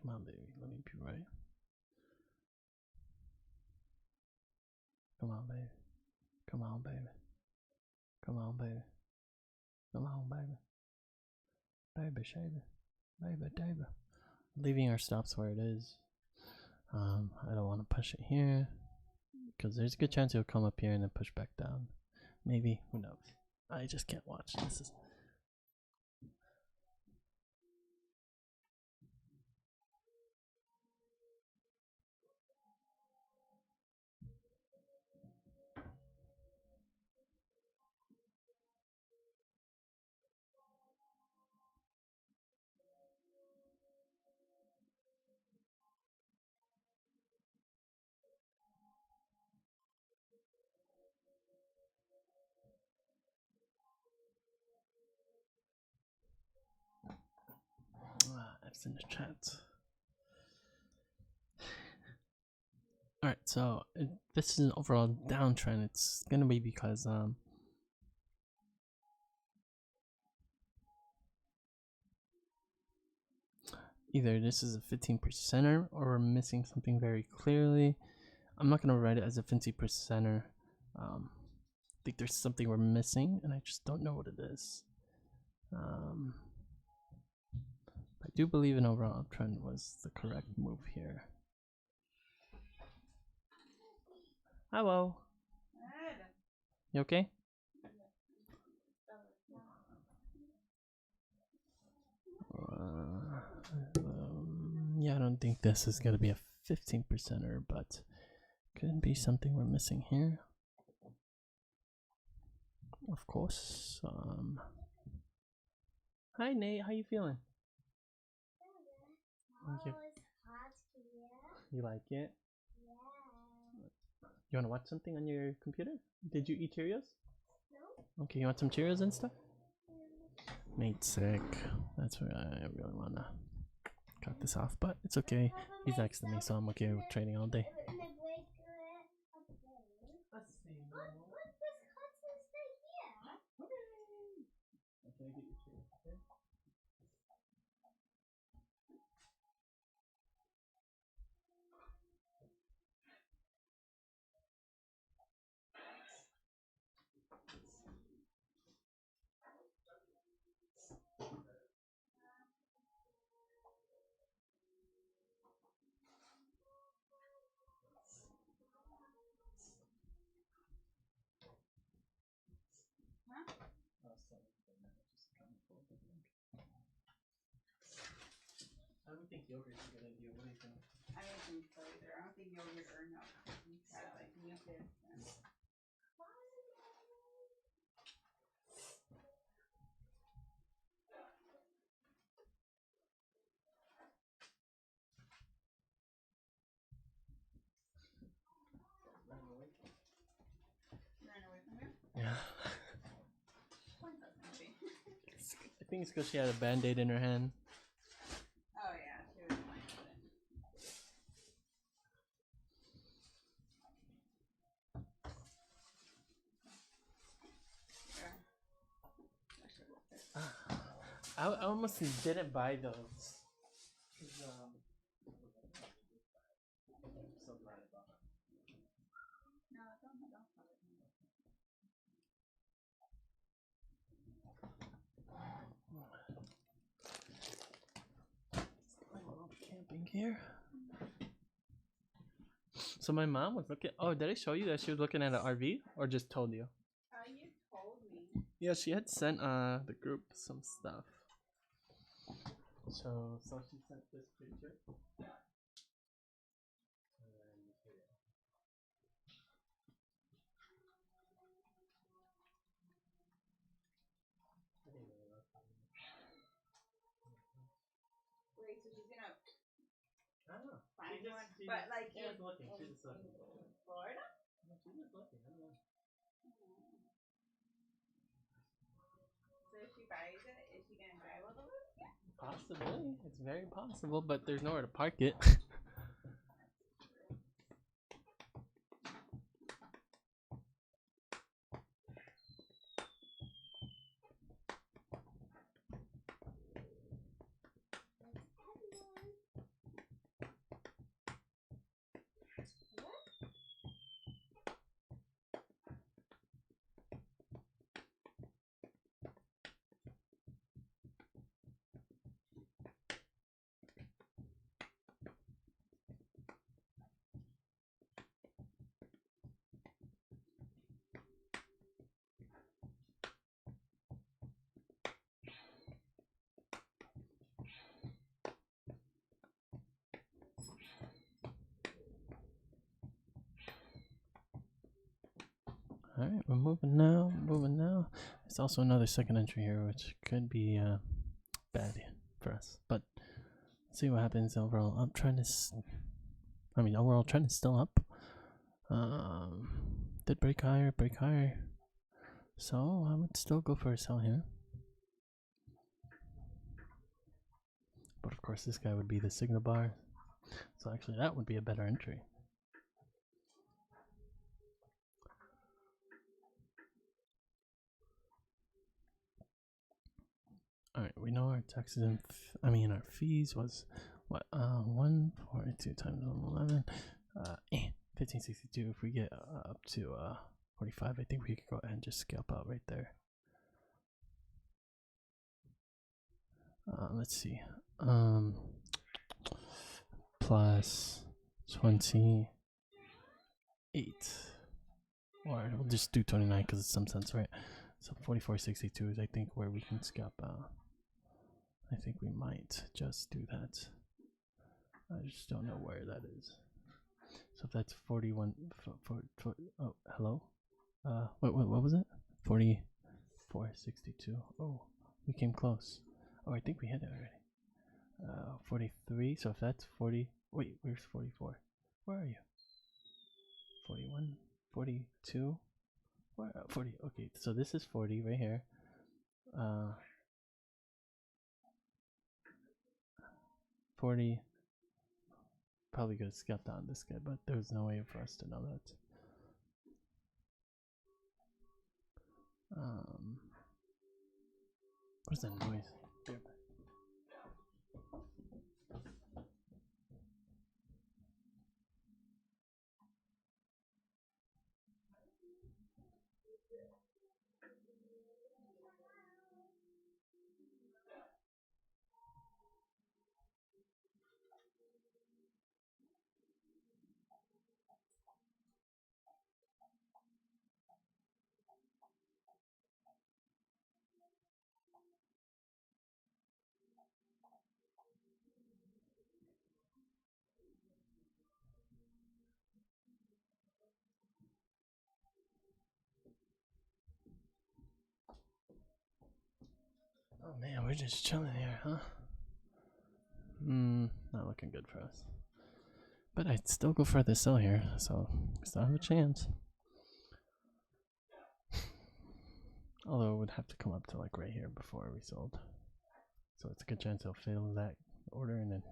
Come on, baby, let me be right. Come on, baby. Come on, baby. Come on, baby. Come on, baby. Baby, baby. Baby, baby. Leaving our stops where it is. I don't want to push it here because there's a good chance it'll come up here and then push back down. Maybe, who knows? I just can't watch. This is. F's in the chat. Alright, so this is an overall downtrend. It's gonna be because either this is a 15%er or we're missing something very clearly. I'm not gonna write it as a 50%er. I think there's something we're missing and I just don't know what it is. I do believe an overall uptrend was the correct move here. Hello. You okay? Yeah, I don't think this is gonna be a 15%er, but could be something we're missing here. Of course. Hi Nate, how you feeling? You, you like it? Yeah. You wanna watch something on your computer? Did you eat Cheerios? No. Okay, you want some Cheerios and stuff? Nate's sick. That's where I really wanna cut this off, but it's okay. He's next to me, so I'm okay with trading all day. think yogurt's a good idea. What do you think? I don't think so either. I don't think yogurt or milk. It's got like mucus. And... Ran away from you? Yeah. Of course that's gonna be. I think it's because she had a band-aid in her hand. Oh yeah, she was playing with it. Yeah. I should have left it. I almost didn't buy those. 'Cause, I'm so glad I bought them. No, don't have it. My mom camping here. So my mom was looking. Oh, did I show you that she was looking at an RV, or just told you? You told me. Yeah, she had sent the group some stuff. So she sent this picture. And then here. I didn't really like that. Wait, so she's gonna I don't know. find one, but like she was looking. She was looking. Florida? No, she was looking. I don't know. So if she buys it, is she gonna drive all the way? Possibly. It's very possible, but there's nowhere to park it. Alright, we're moving now. There's also another second entry here, which could be bad for us. But let's see what happens overall. I'm trying to. Overall, trend is still up. Did break higher. So I would still go for a sell here. But of course, this guy would be the signal bar. So actually, that would be a better entry. All right, we know our taxes and our fees was what 142 times 11, 1562. If we get up to 45, I think we could go ahead and just scalp out right there. Let's see, plus 28, or we'll just do 29 because it's some sense, right? So 44.62 is I think where we can scalp out. I think we might just do that. I just don't know where that is. So if that's 41, oh, hello? What was it? 44.62. Oh, we came close. Oh, I think we hit it already. 43, so if that's 40, wait, where's 44? Where are you? 41, 42, where, 40, okay, so this is 40 right here. 40, probably could have scalped down this guy, but there was no way for us to know that. What's that noise? Oh man, we're just chilling here, huh? Not looking good for us. But I'd still go for the sell here, so still have a chance. Although it would have to come up to like right here before we sold. So it's a good chance he'll fail that order and then.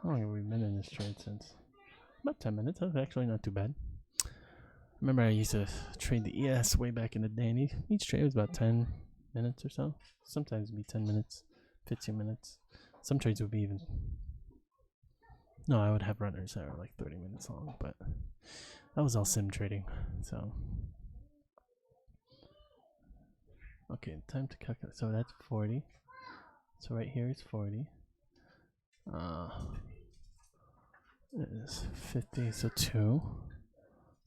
How long have we been in this trade since? About 10 minutes. That's actually not too bad. Remember I used to trade the ES way back in the day, and each trade was about 10 minutes or so. Sometimes it'd be 10 minutes, 15 minutes. Some trades would be even. No, I would have runners that were like 30 minutes long, but that was all sim trading, so. Okay, time to calculate. So that's 40. So right here is 40. It is 50, so 2.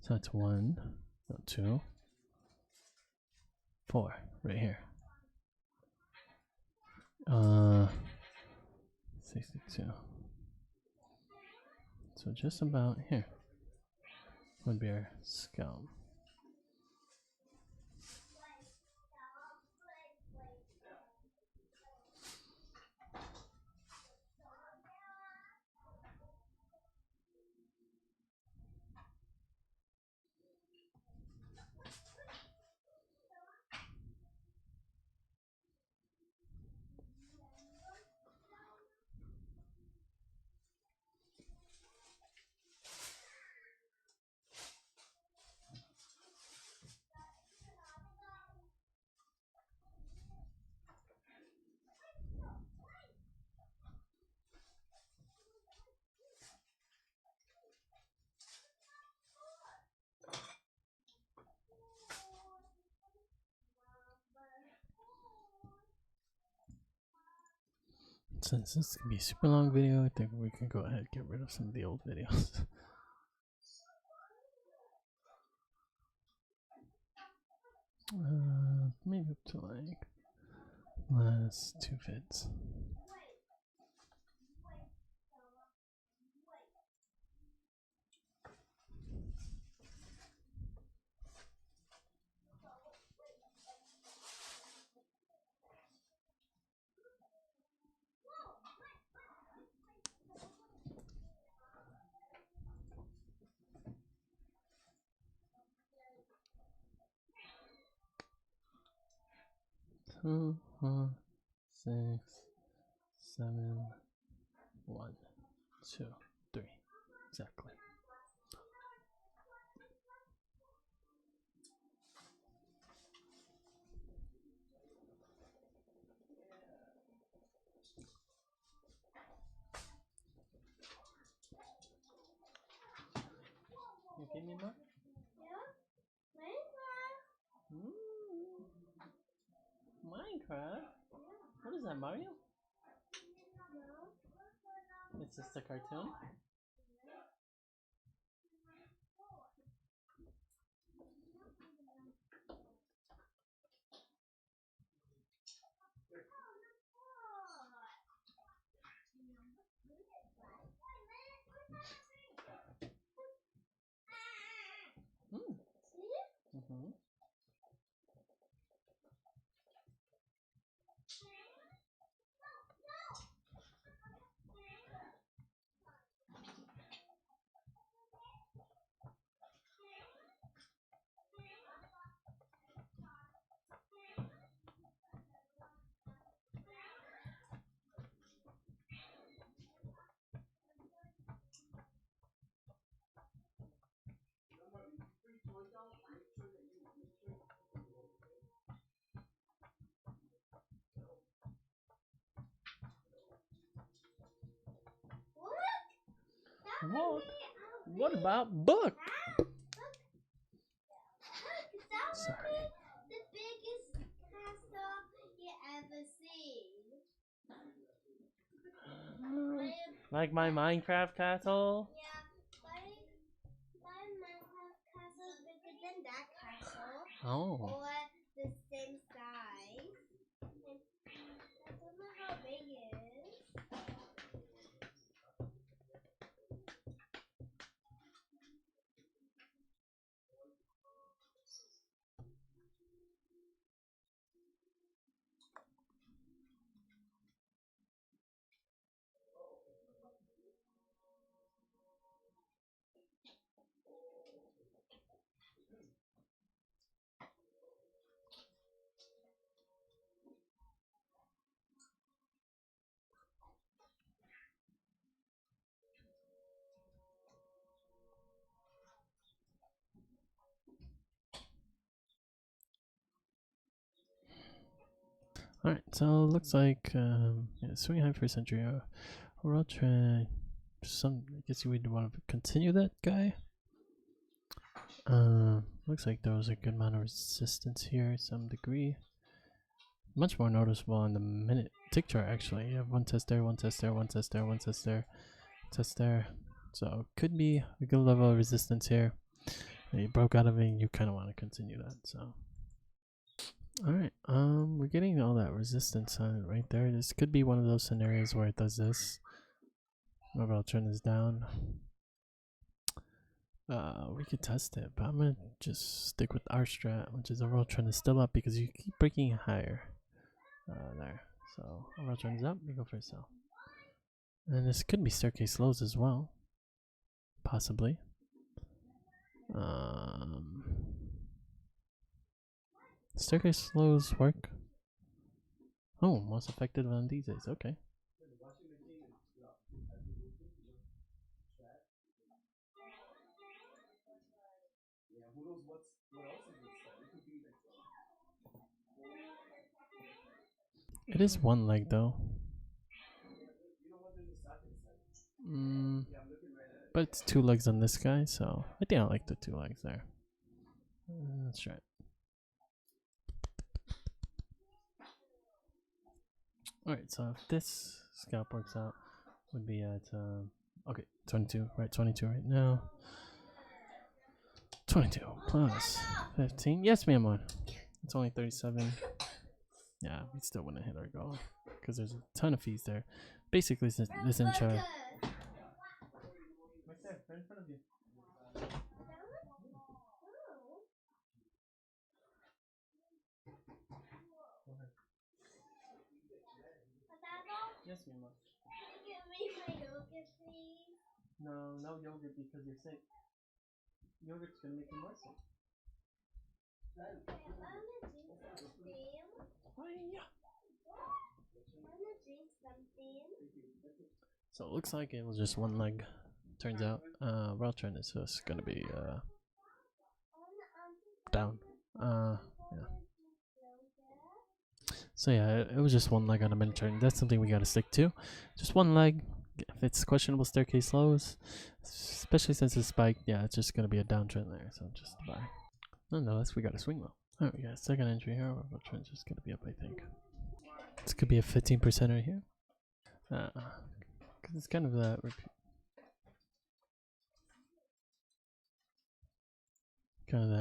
So that's 1, no, 2, 4, right here. 62. So just about here would be our scalp. Since this could be a super long video, I think we can go ahead and get rid of some of the old videos. Maybe up to like last 2 fits. Two, 4, 6, 7, 1, 2, 3. Exactly. You feed me more? Yeah. Minecraft. Minecraft? What is that, Mario? No. It's just a cartoon? Hmm. Mm-hmm. What? What about book? Sorry. The biggest castle you ever seen. Like my Minecraft castle? Yeah, my Minecraft castle is bigger than that castle. Oh. Or the same size. And I don't know how big it is. Alright, so it looks like yeah, swing high for a century. Overall trend. I guess you would want to continue that guy. Looks like there was a good amount of resistance here, some degree. Much more noticeable on the minute tick chart actually. You have one test there, one test there, one test there, one test there, test there. So could be a good level of resistance here. You broke out of it and you kind of want to continue that. So alright, we're getting all that resistance on it right there. This could be one of those scenarios where it does this. Overall trend is down. We could test it, but I'm gonna just stick with our strat, which is overall trend is still up because you keep breaking higher. There. So overall trend is up, we go for a sell. And this could be staircase lows as well. Possibly. Staircase lows work. Oh, most effective on these days. Okay. It is one leg though. But it's two legs on this guy, so I think I like the two legs there. Let's try it. Alright, so if this scalp works out, would be at okay, 22, right? 22 right now. 22 plus 15. Yes, ma'am. On. It's only 37. Yeah, we still wouldn't hit our goal because there's a ton of fees there. Basically, this intro. Right there, right in front of you. Go ahead. Yes, ma'am. Can you give me my yogurt, please? No, no yogurt because you're sick. Yogurt's gonna make you more sick. I wanna drink something. Hiya. I wanna drink something. So it looks like it was just one leg. Turns out, world trend is just gonna be down. Yeah. So yeah, it was just one leg on a minute trend. That's something we gotta stick to. Just one leg. If it's questionable staircase lows, especially since it's spiked, yeah, it's just gonna be a downtrend there. So just buy. Nonetheless, we got a swing low. Alright, we got a second entry here. World trend's just gonna be up, I think. This could be a 15% right here. Because it's kind of that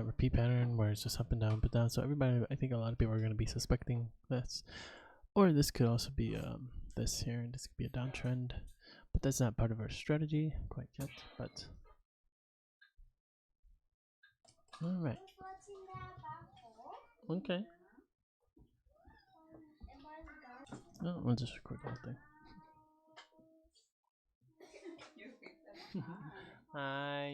repeat pattern where it's just up and down. So everybody, I think a lot of people are going to be suspecting this, or this could also be this here, and this could be a downtrend, but that's not part of our strategy quite yet. But all right, okay. Oh, we'll just record the whole thing. Hi.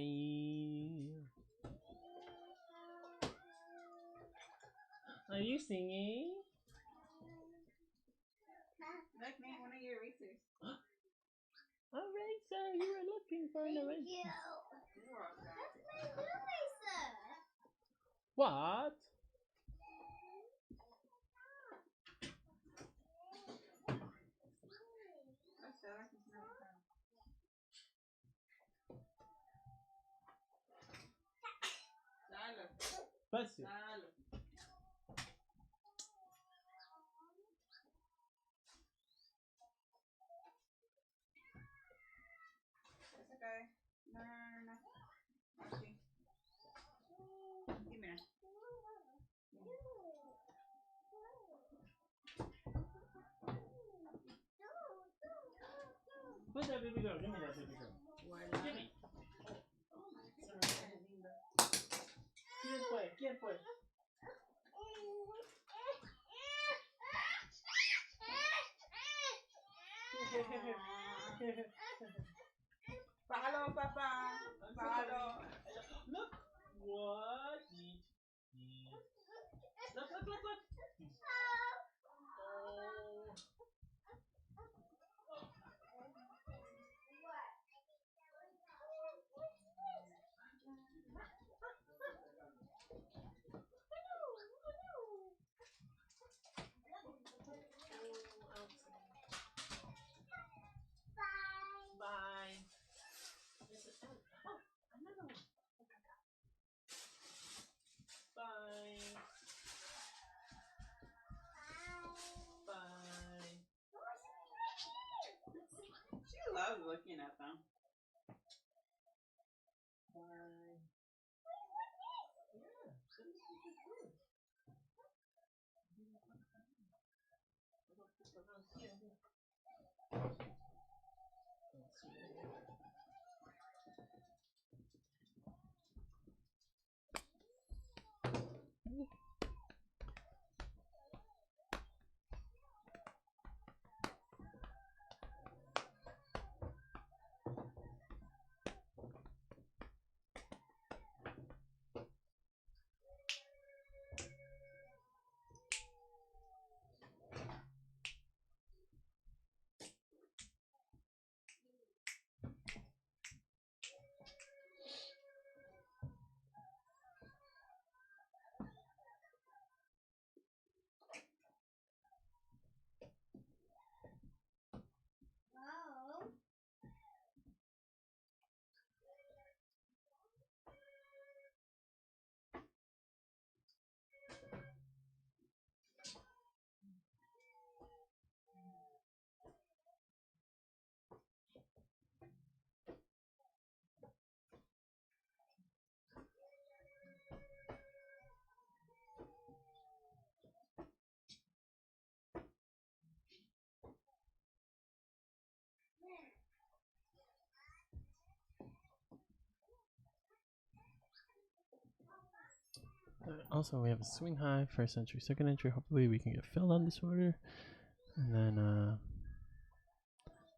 Are you singing? Look, name one of your erasers. Eraser, you were looking for an eraser. Thank you. That's my new eraser. What? Fácil. It's okay. No. Así. Sí, mira. Where's that baby girl? Give me that baby girl. Give me. ¿Quién fue? Palo, papá. Palo. Look. What? Look. Oh. Bye. Yeah, this is good. It'll stick around here. Let's see here. Wow. Also, we have a swing high, first entry, second entry. Hopefully, we can get filled on this order, and then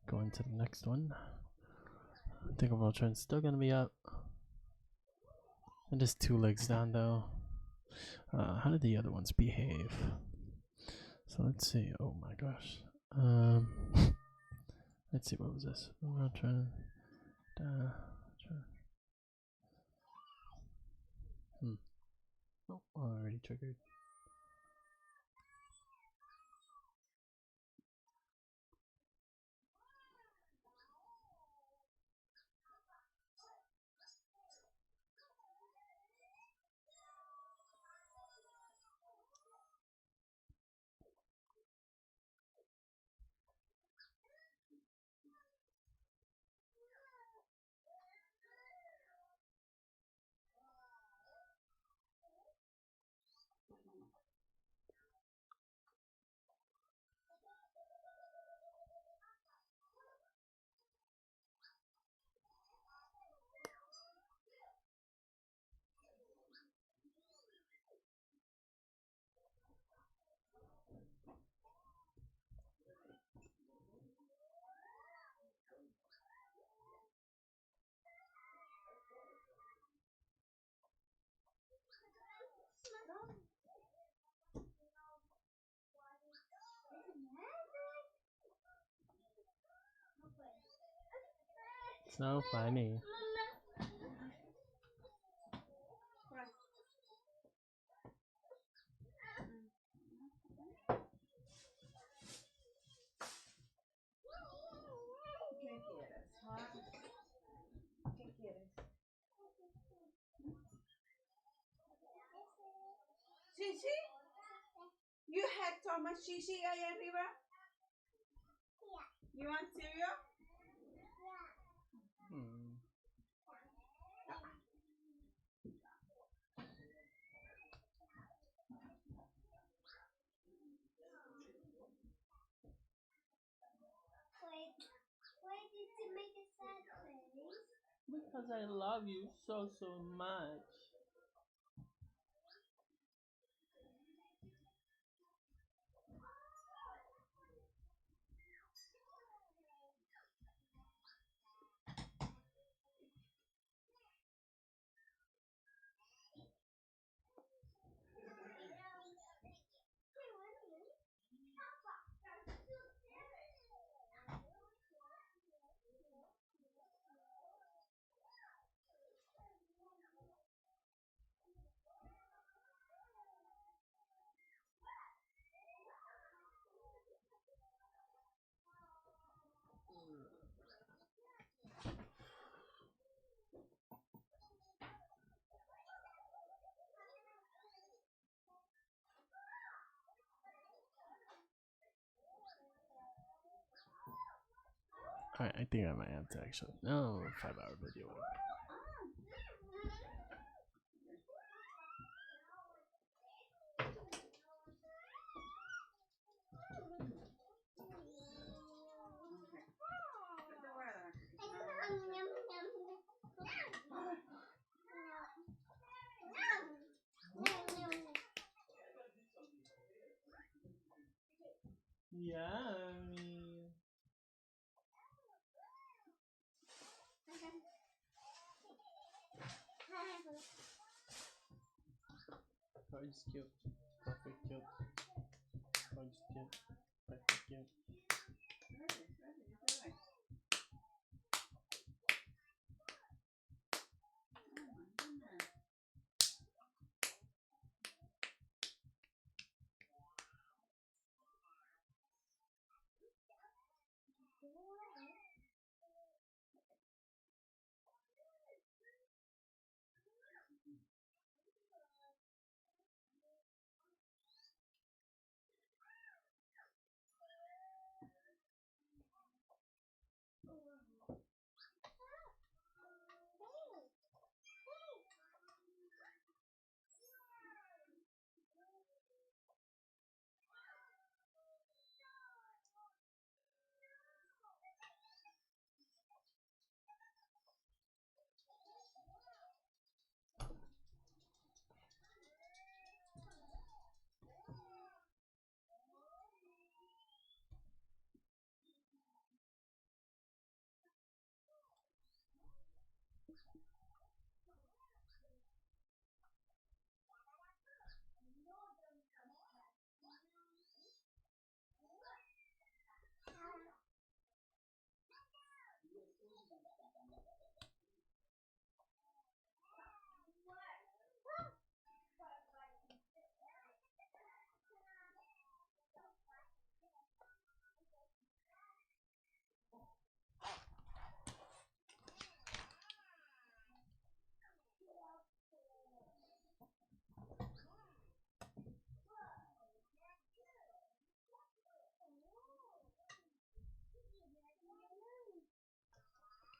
go into the next one. I think overall trend's still gonna be up. And just 2 legs down though. How did the other ones behave? So let's see. Oh my gosh. Let's see. What was this? Overall trend. Oh, already triggered. So funny. ¿Qué quieres? ¿Ah? ¿Qué quieres? Shishi? You had so much shishi ahí arriba? Yeah. You want cereal? Hmm. Why did you make a sad face? Because I love you so much. Alright, I think I might have to actually. No, 5-hour video. Okay. Put the water on, 'cause if not, Yummy. Toad's cute. Perfect cute. Toad's cute. Perfect cute. ready, it's alright. Oh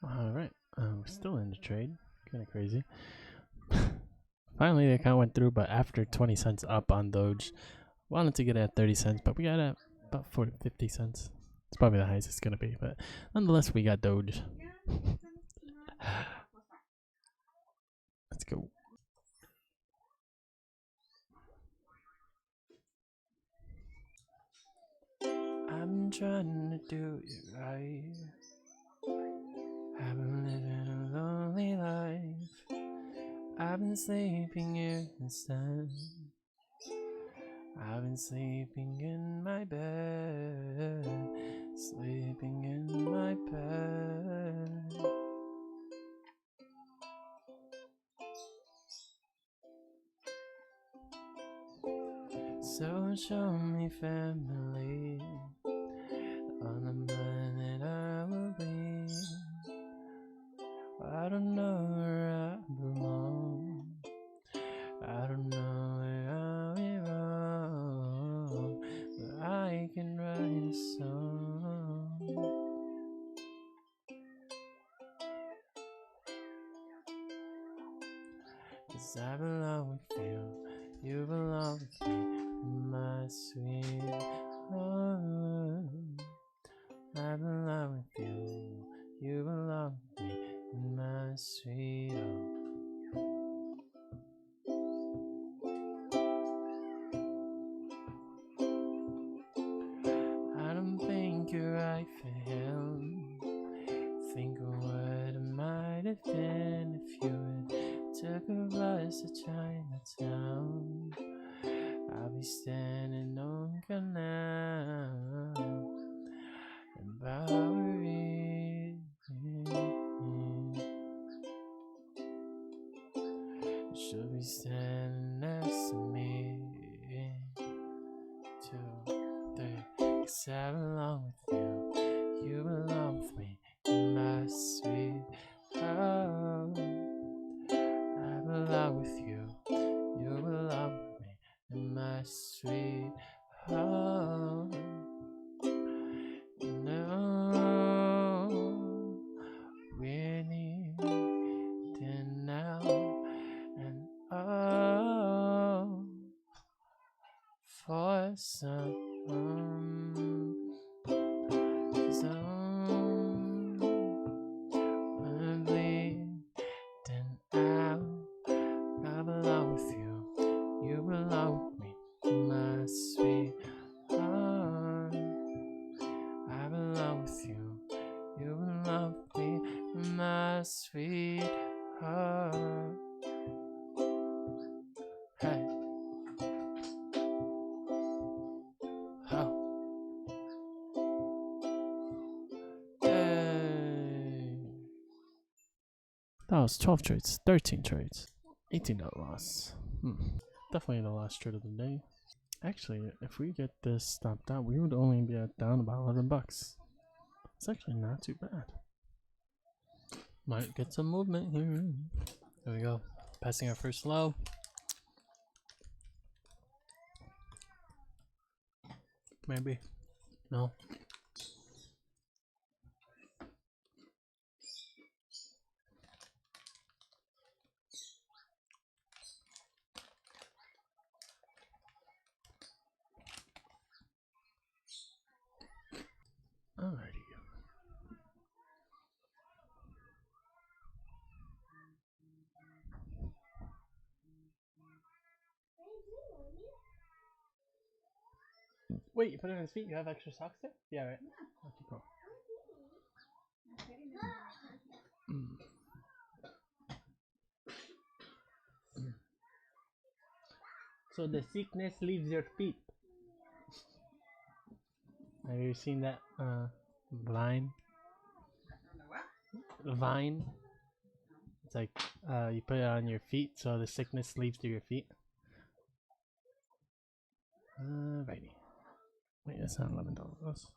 my goodness. Alright, we're still in the trade. Kind of crazy. Finally, they kind of went through, but after 20 cents up on Doge, wanted to get it at 30 cents, but we got it at about 40, 50 cents. It's probably the highest it's going to be, but nonetheless, we got Doge. Let's go. I'm trying to do it right. I've been living a lonely life. I've been sleeping here instead. I've been sleeping in my bed. Sleeping in my bed. So show me family on the planet I will be. I don't know where I belong. I don't know where I belong, but I can write a song. 'Cause I belong with you, you belong with me, my sweet home. I belong with you, you belong with me, my sweet home. I don't think you're right for him. Think of what it might have been if you had took a bus to Chinatown. I'll be standing on Canal and Bowery. She'll be standing next to me. 2, 3, 'cause I belong with you, you belong with me, my sweet home. I belong with you, you belong with me, my sweet home. No, so lovely. Then I belong with you. You belong with me, my sweetheart. I belong with you. You belong with me, my sweetheart. Hey. Oh. Hey. That was 12 trades, 13 trades, $18 loss. Definitely the last trade of the day. Actually, if we get this stopped out, we would only be down about $11. It's actually not too bad. Might get some movement here. There we go. Passing our first low. Maybe. No. Alrighty. Wait, you put it on his feet? You have extra socks there? Yeah, right. Okay, cool. So the sickness leaves your feet. Have you seen that Vine? Vine? It's like you put it on your feet so the sickness leaves to your feet. Righty. Wait, that's not $11.